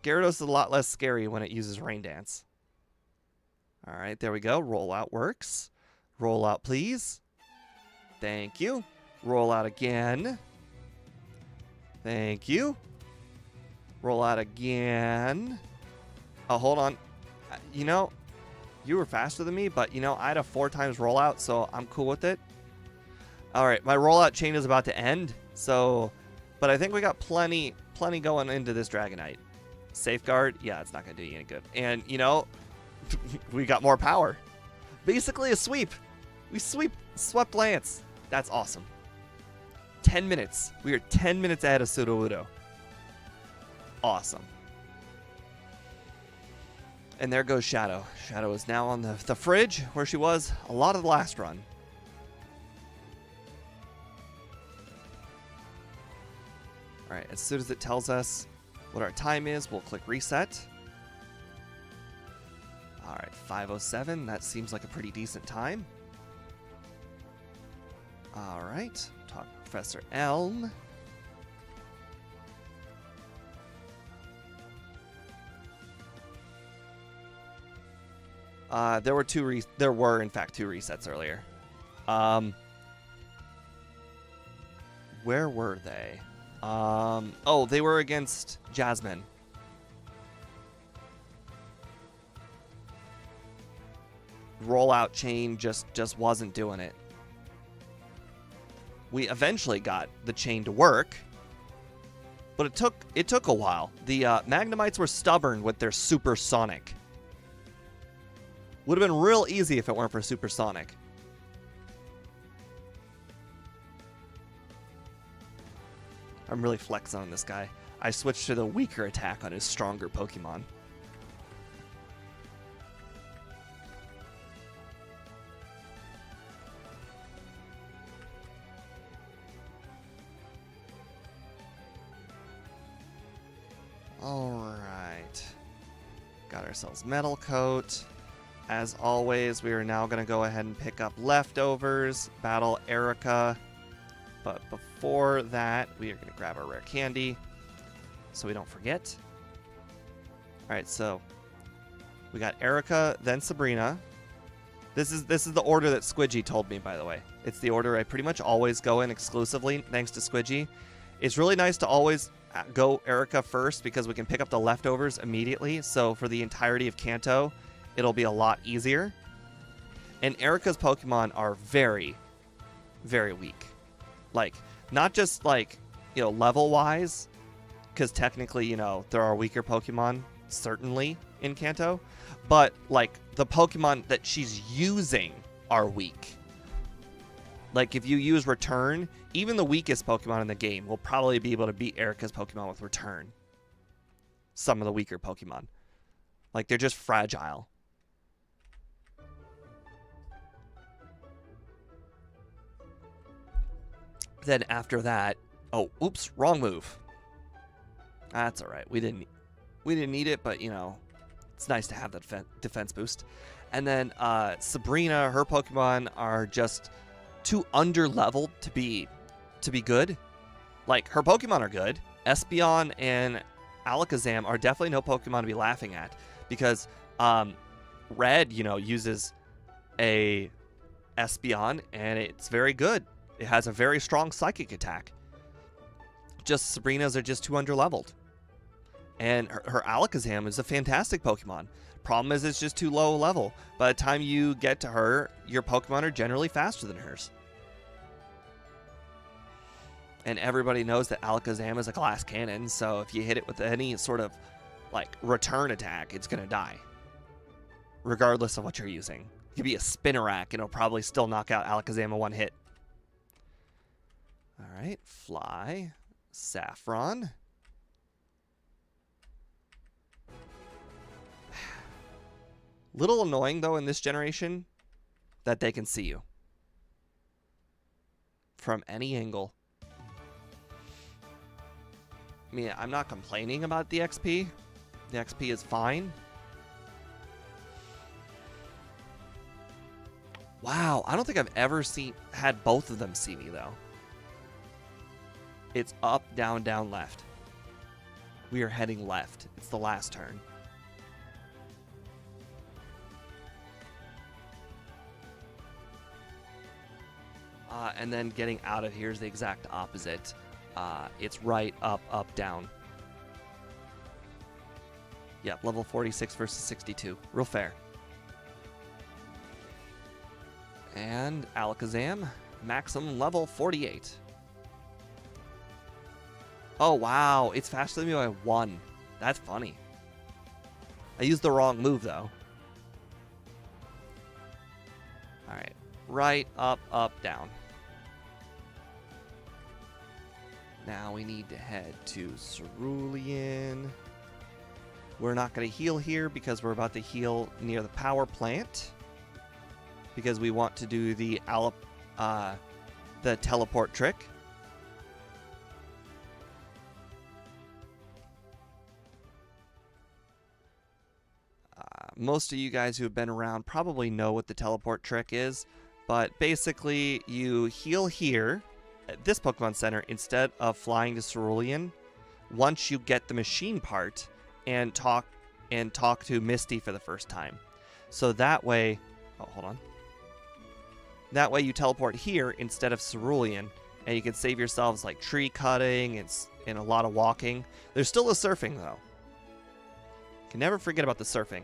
Gyarados is a lot less scary when it uses Rain Dance. Alright, there we go. Rollout works. Rollout, please. Thank you. Rollout again. Thank you. Roll out again. Oh, hold on. You know, you were faster than me, but, you know, I had a 4 times rollout, so I'm cool with it. All right, my rollout chain is about to end, so... But I think we got plenty going into this Dragonite. Safeguard? Yeah, it's not going to do you any good. And, you know, we got more power. Basically a sweep. We swept Lance. That's awesome. 10 minutes. We are 10 minutes ahead of Sudowoodo. Awesome. And there goes Shadow. Shadow is now on the fridge where she was a lot of the last run. Alright, as soon as it tells us what our time is, we'll click reset. Alright, 5:07. That seems like a pretty decent time. Alright, talk to Professor Elm. There were in fact 2 resets earlier. Where were they? Oh, they were against Jasmine. Rollout chain just wasn't doing it. We eventually got the chain to work, but it took a while. The Magnemites were stubborn with their Supersonic. Would have been real easy if it weren't for Supersonic. I'm really flexing on this guy. I switched to the weaker attack on his stronger Pokemon. Alright. Got ourselves Metal Coat. As always, we are now going to go ahead and pick up Leftovers, battle Erica. But before that, we are going to grab our rare candy so we don't forget. Alright, so we got Erica, then Sabrina. This is the order that Squidgy told me, by the way. It's the order I pretty much always go in exclusively, thanks to Squidgy. It's really nice to always go Erica first because we can pick up the Leftovers immediately. So for the entirety of Kanto, it'll be a lot easier. And Erica's Pokemon are very, very weak. Like, not just like, you know, level-wise, because technically, you know, there are weaker Pokemon, certainly, in Kanto. But, like, the Pokemon that she's using are weak. Like, if you use Return, even the weakest Pokemon in the game will probably be able to beat Erica's Pokemon with Return. Some of the weaker Pokemon. Like, they're just fragile. Then after that... Oh, oops, wrong move. That's alright. We didn't need it, but, you know, it's nice to have that defense boost. And then Sabrina, her Pokemon are just too under-leveled to be good. Like, her Pokemon are good. Espeon and Alakazam are definitely no Pokemon to be laughing at. Because Red, you know, uses a Espeon, and it's very good. It has a very strong psychic attack. Just Sabrina's are just too under-leveled. And her Alakazam is a fantastic Pokemon. Problem is it's just too low level. By the time you get to her, your Pokemon are generally faster than hers. And everybody knows that Alakazam is a glass cannon, so if you hit it with any sort of, like, return attack, it's going to die. Regardless of what you're using. It could be a Spinnerack, and it'll probably still knock out Alakazam in one hit. Alright, Fly. Saffron. Little annoying, though, in this generation that they can see you from any angle. I mean, I'm not complaining about the XP. The XP is fine. Wow, I don't think I've ever had both of them see me, though. It's up, down, down, left. We are heading left. It's the last turn. And then getting out of here is the exact opposite. It's right, up, up, down. Yep, level 46 versus 62. Real fair. And Alakazam, maximum level 48. Oh, wow. It's faster than me by 1. That's funny. I used the wrong move, though. Alright. Right, up, up, down. Now we need to head to Cerulean. We're not going to heal here because we're about to heal near the power plant. Because we want to do the teleport trick. Most of you guys who have been around probably know what the teleport trick is. But basically, you heal here at this Pokemon Center instead of flying to Cerulean once you get the machine part and talk to Misty for the first time. So that way... Oh, hold on. That way you teleport here instead of Cerulean, and you can save yourselves like tree cutting and a lot of walking. There's still the surfing, though. Can never forget about the surfing.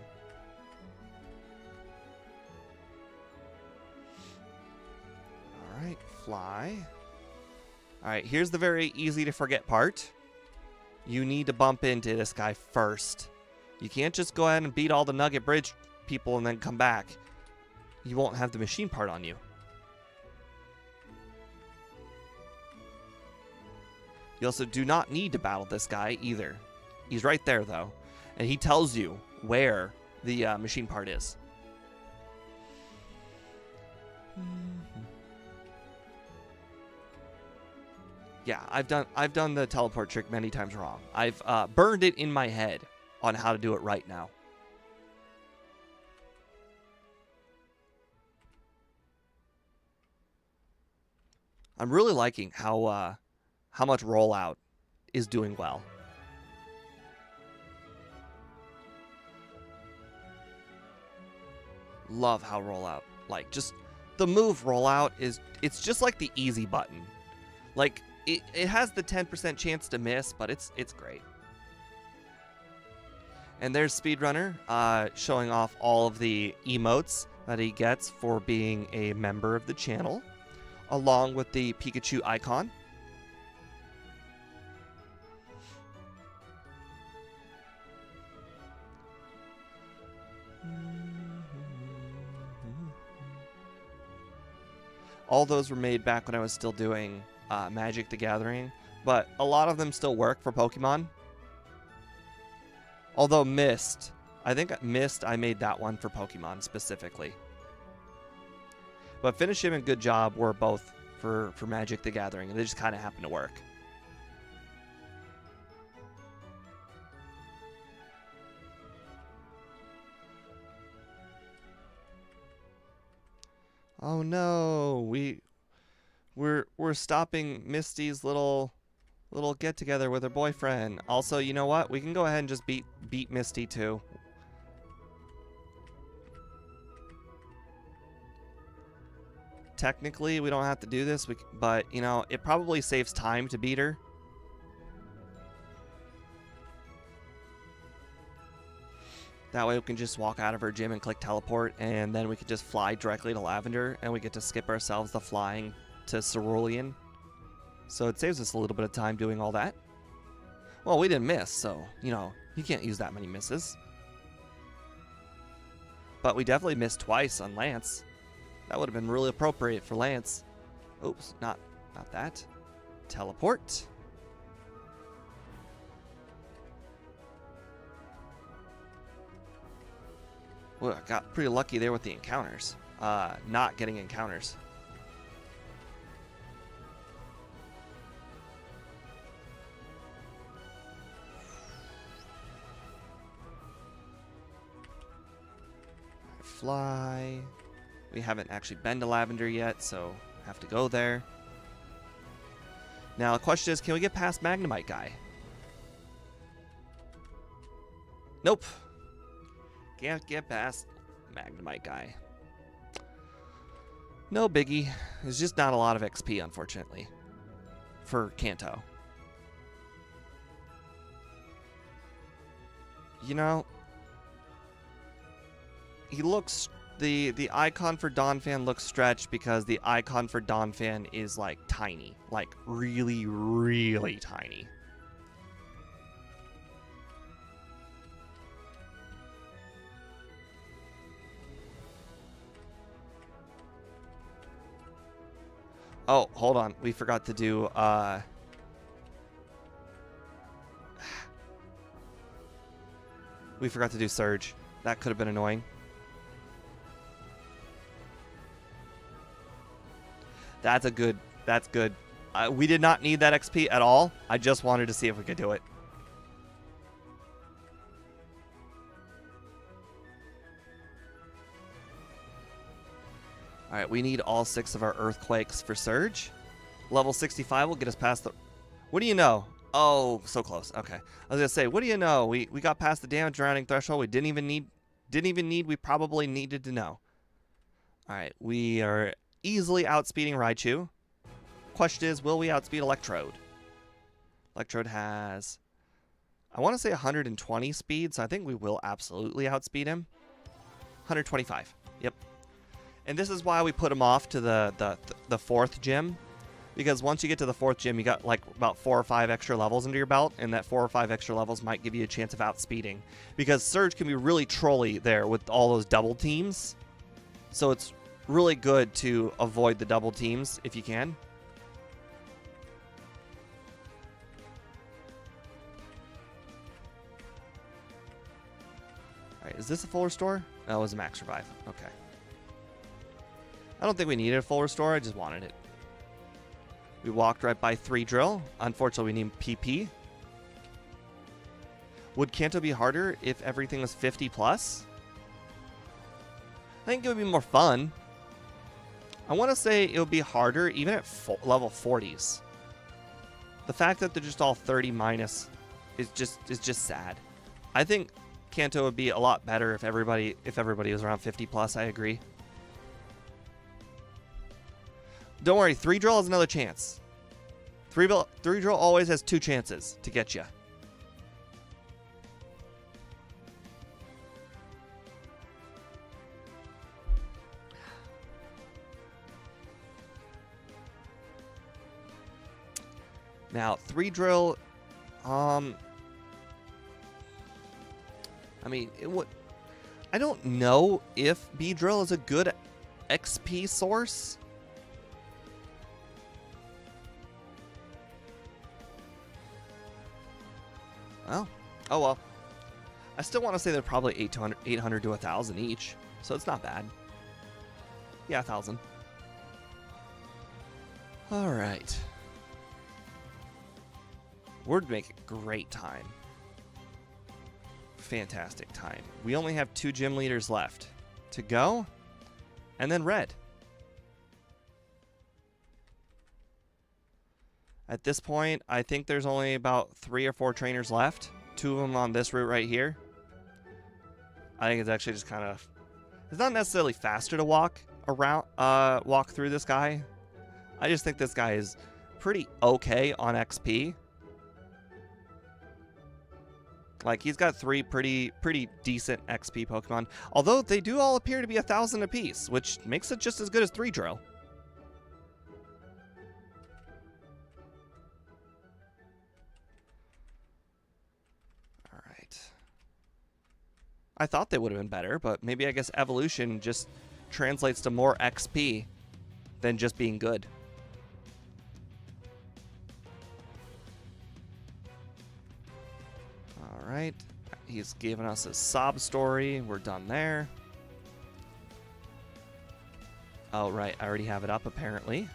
Alright, Fly. Alright, here's the very easy to forget part. You need to bump into this guy first. You can't just go ahead and beat all the Nugget Bridge people and then come back. You won't have the machine part on you. You also do not need to battle this guy either. He's right there, though. And he tells you where the machine part is. Yeah, I've done the teleport trick many times wrong. I've burned it in my head on how to do it right now. I'm really liking how much rollout is doing well. Love how rollout, like, just the move rollout it's just like the easy button. Like, it has the 10% chance to miss, but it's great. And there's Speedrunner showing off all of the emotes that he gets for being a member of the channel, along with the Pikachu icon. All those were made back when I was still doing Magic the Gathering, but a lot of them still work for Pokemon. Although Mist, I think Mist, I made that one for Pokemon specifically. But Finish Him and Good Job were both for Magic the Gathering, and they just kind of happen to work. Oh no, we're stopping Misty's little get together with her boyfriend. Also, you know what? We can go ahead and just beat Misty too. Technically, we don't have to do this, but you know, it probably saves time to beat her. That way we can just walk out of her gym and click teleport, and then we could just fly directly to Lavender, and we get to skip ourselves the flying to Cerulean. So it saves us a little bit of time doing all that. Well, we didn't miss, so, you know, you can't use that many misses. But we definitely missed twice on Lance. That would have been really appropriate for Lance. Oops, not that. Teleport. Well, I got pretty lucky there with the encounters. Not getting encounters. Fly. We haven't actually been to Lavender yet, so have to go there. Now the question is, can we get past Magnemite guy? Nope. Can't get past Magnemite guy. No biggie. There's just not a lot of XP, unfortunately, for Kanto. You know, he looks... The icon for Donphan looks stretched because the icon for Donphan is, like, tiny. Like, really, really tiny. Oh, hold on. We forgot to do, we forgot to do Surge. That could have been annoying. That's good. We did not need that XP at all. I just wanted to see if we could do it. Alright, we need all 6 of our Earthquakes for Surge. Level 65 will get us past the... What do you know? Oh, so close. Okay. I was going to say, what do you know? We got past the damage drowning threshold. We didn't even need, we probably needed to know. Alright, we are easily outspeeding Raichu. Question is, will we outspeed Electrode? Electrode has, I want to say 120 speed, so I think we will absolutely outspeed him. 125. Yep. And this is why we put him off to the 4th gym, because once you get to the 4th gym, you got like about 4 or 5 extra levels under your belt, and that 4 or 5 extra levels might give you a chance of outspeeding, because Surge can be really trolly there with all those double teams. So it's really good to avoid the double teams if you can. Alright, is this a full restore? No, it was a max revive. Okay. I don't think we needed a full restore, I just wanted it. We walked right by 3 drill. Unfortunately, we need PP. Would Kanto be harder if everything was 50 plus? I think it would be more fun. I want to say it would be harder even at level 40s. The fact that they're just all 30 minus is just sad. I think Kanto would be a lot better if everybody was around 50 plus. I agree. Don't worry, 3-drill has another chance. 3-drill always has 2 chances to get you. Now, 3-drill, I mean, I don't know if B-drill is a good XP source. Oh well. I still want to say they're probably 800 to 1,000 each, so it's not bad. Yeah, 1,000. All right. We're making great time. Fantastic time. We only have 2 gym leaders left to go, and then red. At this point, I think there's only about 3 or 4 trainers left. 2 of them on this route right here. I think it's actually just kind of... It's not necessarily faster to walk through this guy. I just think this guy is pretty okay on XP. Like, he's got 3 pretty decent XP Pokemon. Although, they do all appear to be 1,000 apiece, which makes it just as good as 3-drill. I thought they would have been better, but maybe I guess evolution just translates to more XP than just being good. All right. He's given us a sob story. We're done there. Oh, right. I already have it up, apparently.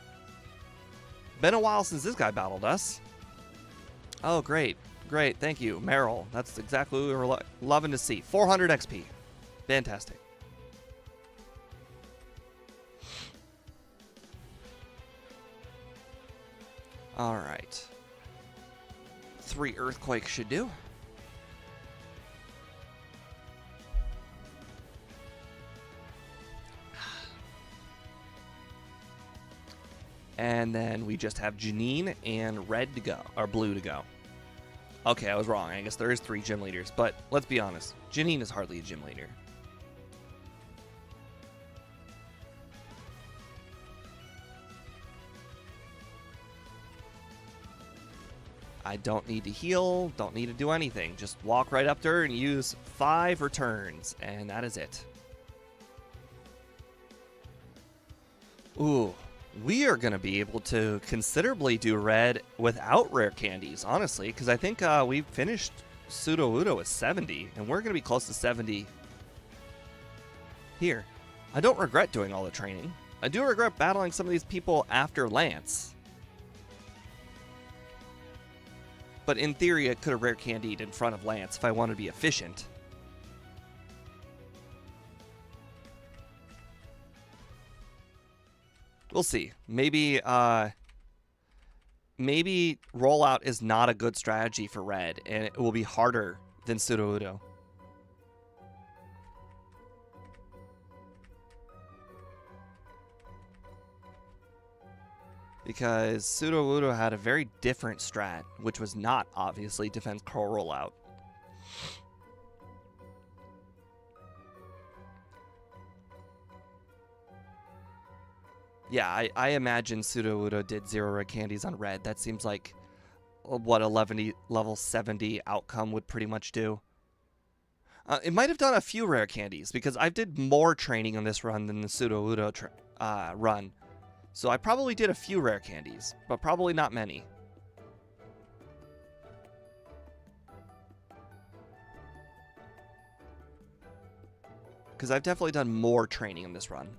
Been a while since this guy battled us. Oh, great. Great, thank you, Meryl. That's exactly what we were loving to see. 400 XP. Fantastic. All right. 3 Earthquakes should do. And then we just have Janine and red to go, or blue to go. Okay, I was wrong. I guess there is 3 gym leaders, but let's be honest. Janine is hardly a gym leader. I don't need to heal, don't need to do anything. Just walk right up to her and use 5 returns, and that is it. Ooh. We are going to be able to considerably do red without rare candies, honestly, because I think we finished Shoutout with 70, and we're going to be close to 70 here. I don't regret doing all the training. I do regret battling some of these people after Lance. But in theory, I could have rare candied in front of Lance if I wanted to be efficient. We'll see. Maybe rollout is not a good strategy for red, and it will be harder than Shoutout. Because Shoutout had a very different strat, which was not obviously defense curl rollout. Yeah, I imagine Shoutout did 0 red candies on red. That seems like what a level 70 outcome would pretty much do. It might have done a few rare candies, because I did more training on this run than the Shoutout run. So I probably did a few rare candies, but probably not many. Because I've definitely done more training in this run.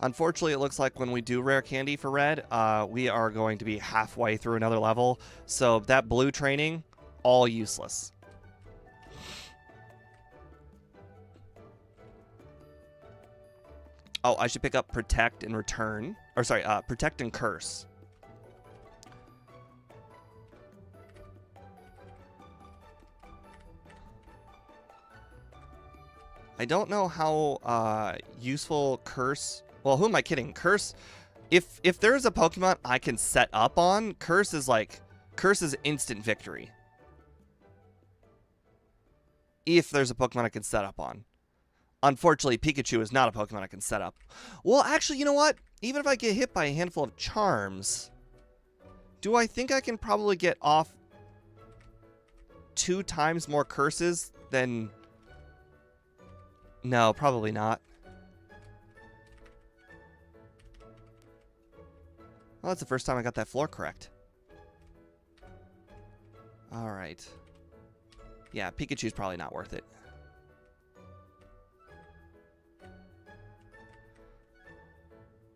Unfortunately, it looks like when we do rare candy for red, we are going to be halfway through another level. So that blue training, all useless. Oh, I should pick up Protect and Return. Or sorry, Protect and Curse. I don't know how useful Curse... Well, who am I kidding? Curse... If there's a Pokemon I can set up on, Curse is like... Curse is instant victory. If there's a Pokemon I can set up on. Unfortunately, Pikachu is not a Pokemon I can set up. Well, actually, you know what? Even if I get hit by a handful of charms, do I think I can probably get off 2 times more curses than... No, probably not. Well, that's the first time I got that floor correct. Alright. Yeah, Pikachu's probably not worth it.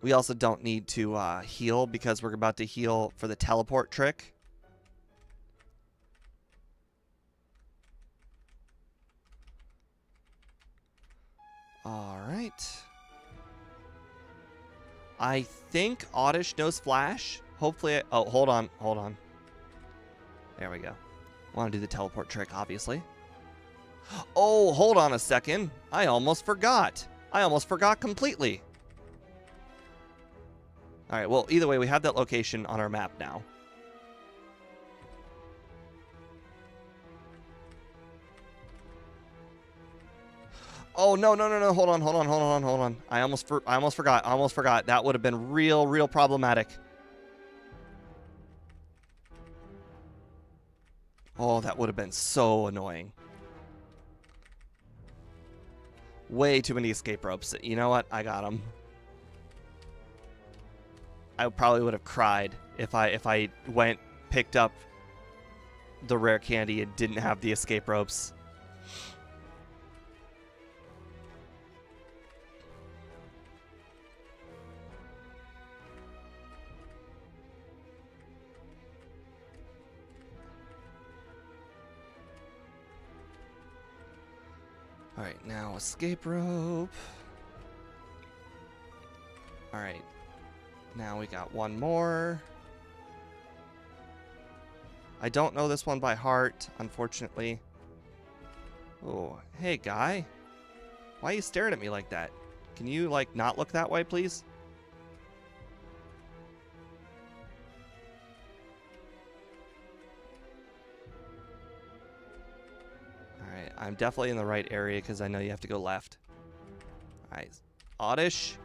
We also don't need to heal because we're about to heal for the teleport trick. Alright. I think Oddish knows Flash. Hopefully... Oh, hold on. Hold on. There we go. Want to do the teleport trick, obviously. Oh, hold on a second. I almost forgot. I almost forgot completely. Alright, well, either way, we have that location on our map now. Oh, no. Hold on. I almost forgot. That would have been real problematic. Oh, that would have been so annoying. Way too many escape ropes. You know what? I got them. I probably would have cried if I went, picked up the rare candy and didn't have the escape ropes. Alright, now escape rope. Alright. Now we got one more. I don't know this one by heart, unfortunately. Oh, hey guy. Why are you staring at me like that? Can you, like, not look that way, please? Alright, I'm definitely in the right area because I know you have to go left. Alright, Oddish.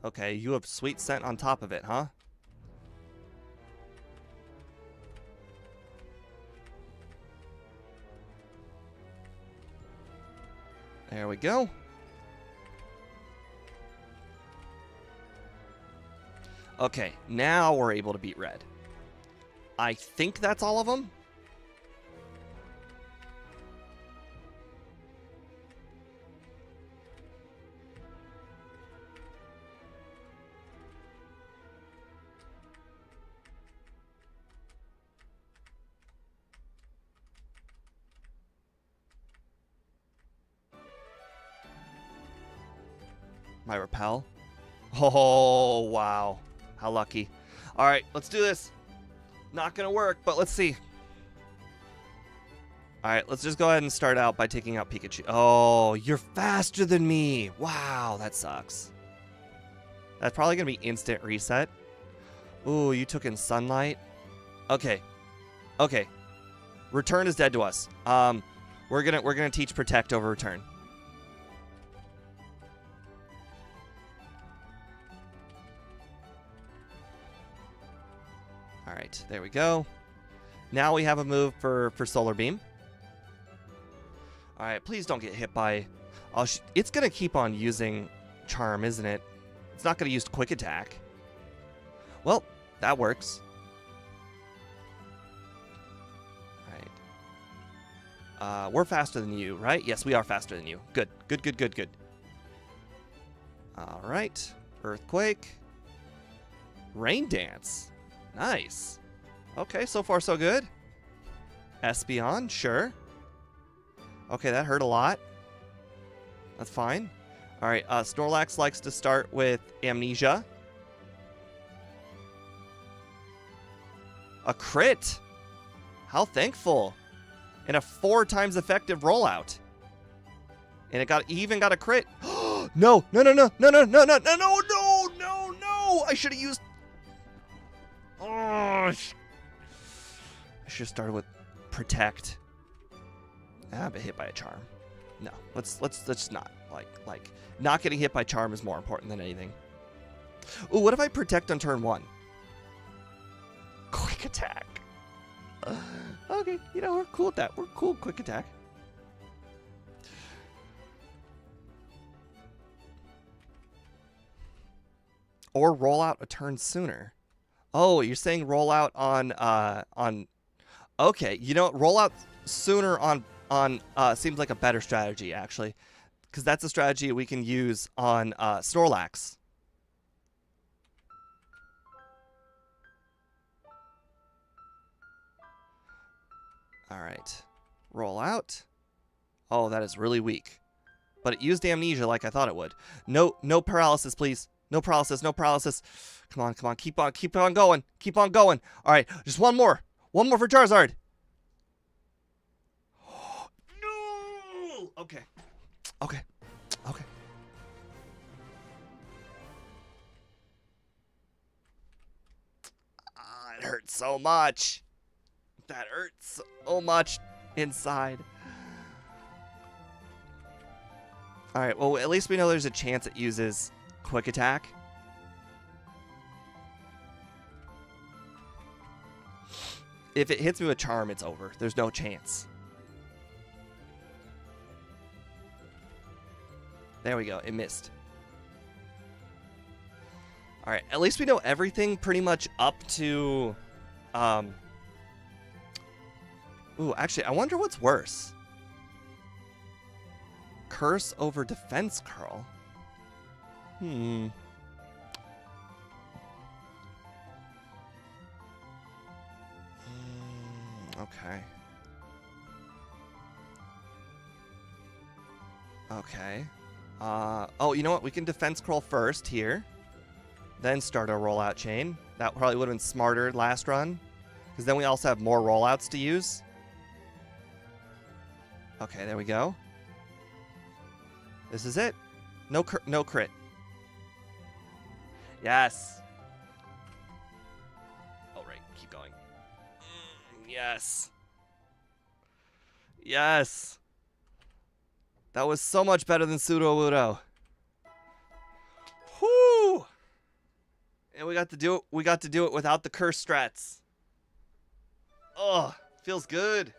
Okay, you have sweet scent on top of it, huh? There we go. Okay, now we're able to beat Red. I think that's all of them. My repel. Oh, wow. How lucky. All right, let's do this. Not going to work, but let's see. All right, let's just go ahead and start out by taking out Pikachu. Oh, you're faster than me. Wow, that sucks. That's probably going to be instant reset. Ooh, you took in Sunlight. Okay. Okay. Return is dead to us. We're gonna teach Protect over Return. All right, there we go. Now we have a move for Solar Beam. All right, please don't get hit by... Oh, it's going to keep on using Charm, isn't it? It's not going to use Quick Attack. Well, that works. All right. We're faster than you, right? Yes, we are faster than you. Good. Good. All right. Earthquake. Rain Dance. Nice. Okay, so far so good. Espeon, sure. Okay, that hurt a lot. That's fine. All right, Snorlax likes to start with Amnesia. A crit. How thankful. And a 4 times effective rollout. And it even got a crit. No. I should have used... Oh, I should have started with Protect. But hit by a charm. No, let's just not. Like, not getting hit by charm is more important than anything. Ooh, what if I Protect on turn 1? Quick attack. Okay, you know, we're cool with that. We're cool with quick attack. Or roll out a turn sooner. Oh, you're saying roll out on okay, you know, roll out sooner on seems like a better strategy actually, because that's a strategy we can use on Snorlax. All right, roll out. Oh, that is really weak, but it used Amnesia like I thought it would. No paralysis, please. No paralysis, no paralysis. Come on, keep on going. All right, just one more for Charizard. No. Okay. It hurts so much. That hurts so much inside. All right, well, at least we know there's a chance it uses quick attack. If it hits me with charm, it's over. There's no chance. There we go. It missed. All right. At least we know everything pretty much up to... Ooh, actually, I wonder what's worse. Curse over Defense Curl. Okay. Oh, you know what? We can Defense Curl first here. Then start our rollout chain. That probably would have been smarter last run. Because then we also have more rollouts to use. Okay, there we go. This is it. No crit. Yes. Oh, right. Keep going. Yes. Yes. That was so much better than Sudowoodo. Whoo! And we got to do it. We got to do it without the curse strats. Oh, feels good.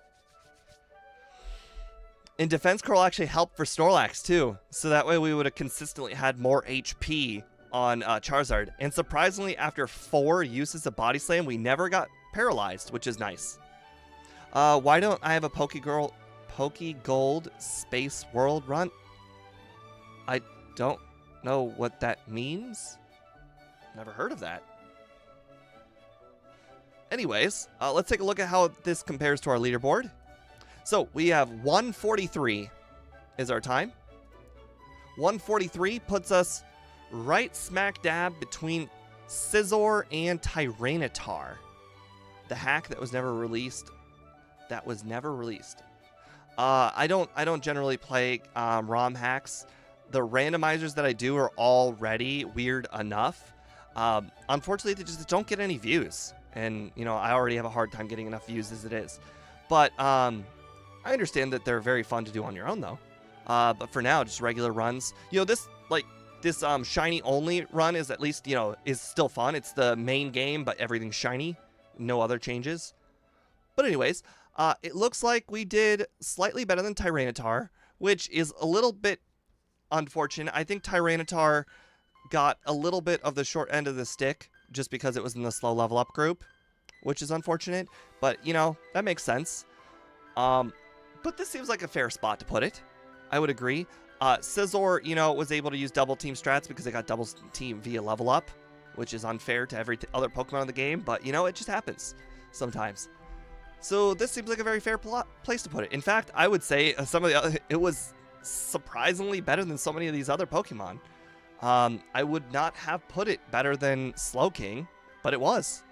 And Defense Curl actually helped for Snorlax too. So that way we would have consistently had more HP on Charizard. And surprisingly, after 4 uses of Body Slam, we never got paralyzed, which is nice. Why don't I have a Pokegold Space World run? I don't know what that means. Never heard of that. Anyways, let's take a look at how this compares to our leaderboard. So we have 143 is our time. 143 puts us right smack dab between Scizor and Tyranitar. The hack that was never released. I don't generally play ROM hacks. The randomizers that I do are already weird enough. Unfortunately, they just don't get any views. And, you know, I already have a hard time getting enough views as it is. But I understand that they're very fun to do on your own, though. But for now, just regular runs. You know, this shiny only run is at least, you know, is still fun. It's the main game, but everything's shiny. No other changes. But anyways, it looks like we did slightly better than Tyranitar, which is a little bit unfortunate. I think Tyranitar got a little bit of the short end of the stick just because it was in the slow level up group, which is unfortunate. But, you know, that makes sense. But this seems like a fair spot to put it. I would agree. Scizor, you know, was able to use double team strats because they got double team via level up, which is unfair to every other Pokemon in the game. But, you know, it just happens sometimes. So this seems like a very fair place to put it. In fact, I would say some of the other, it was surprisingly better than so many of these other Pokemon. I would not have put it better than Slowking, but it was.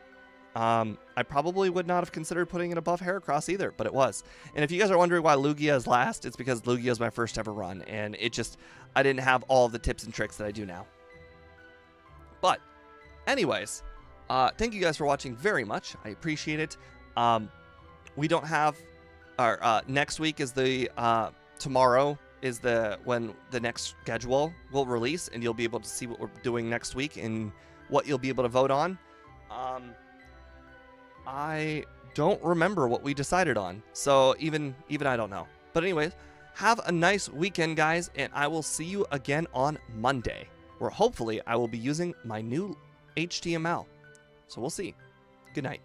I probably would not have considered putting it above Heracross either, but it was. And if you guys are wondering why Lugia is last, it's because Lugia is my first ever run, and I didn't have all the tips and tricks that I do now. But, anyways, thank you guys for watching very much. I appreciate it. We don't have, next week is tomorrow is when the next schedule will release, and you'll be able to see what we're doing next week and what you'll be able to vote on. I don't remember what we decided on, so even I don't know. But anyways, have a nice weekend, guys, and I will see you again on Monday, where hopefully I will be using my new HTML. So we'll see. Good night.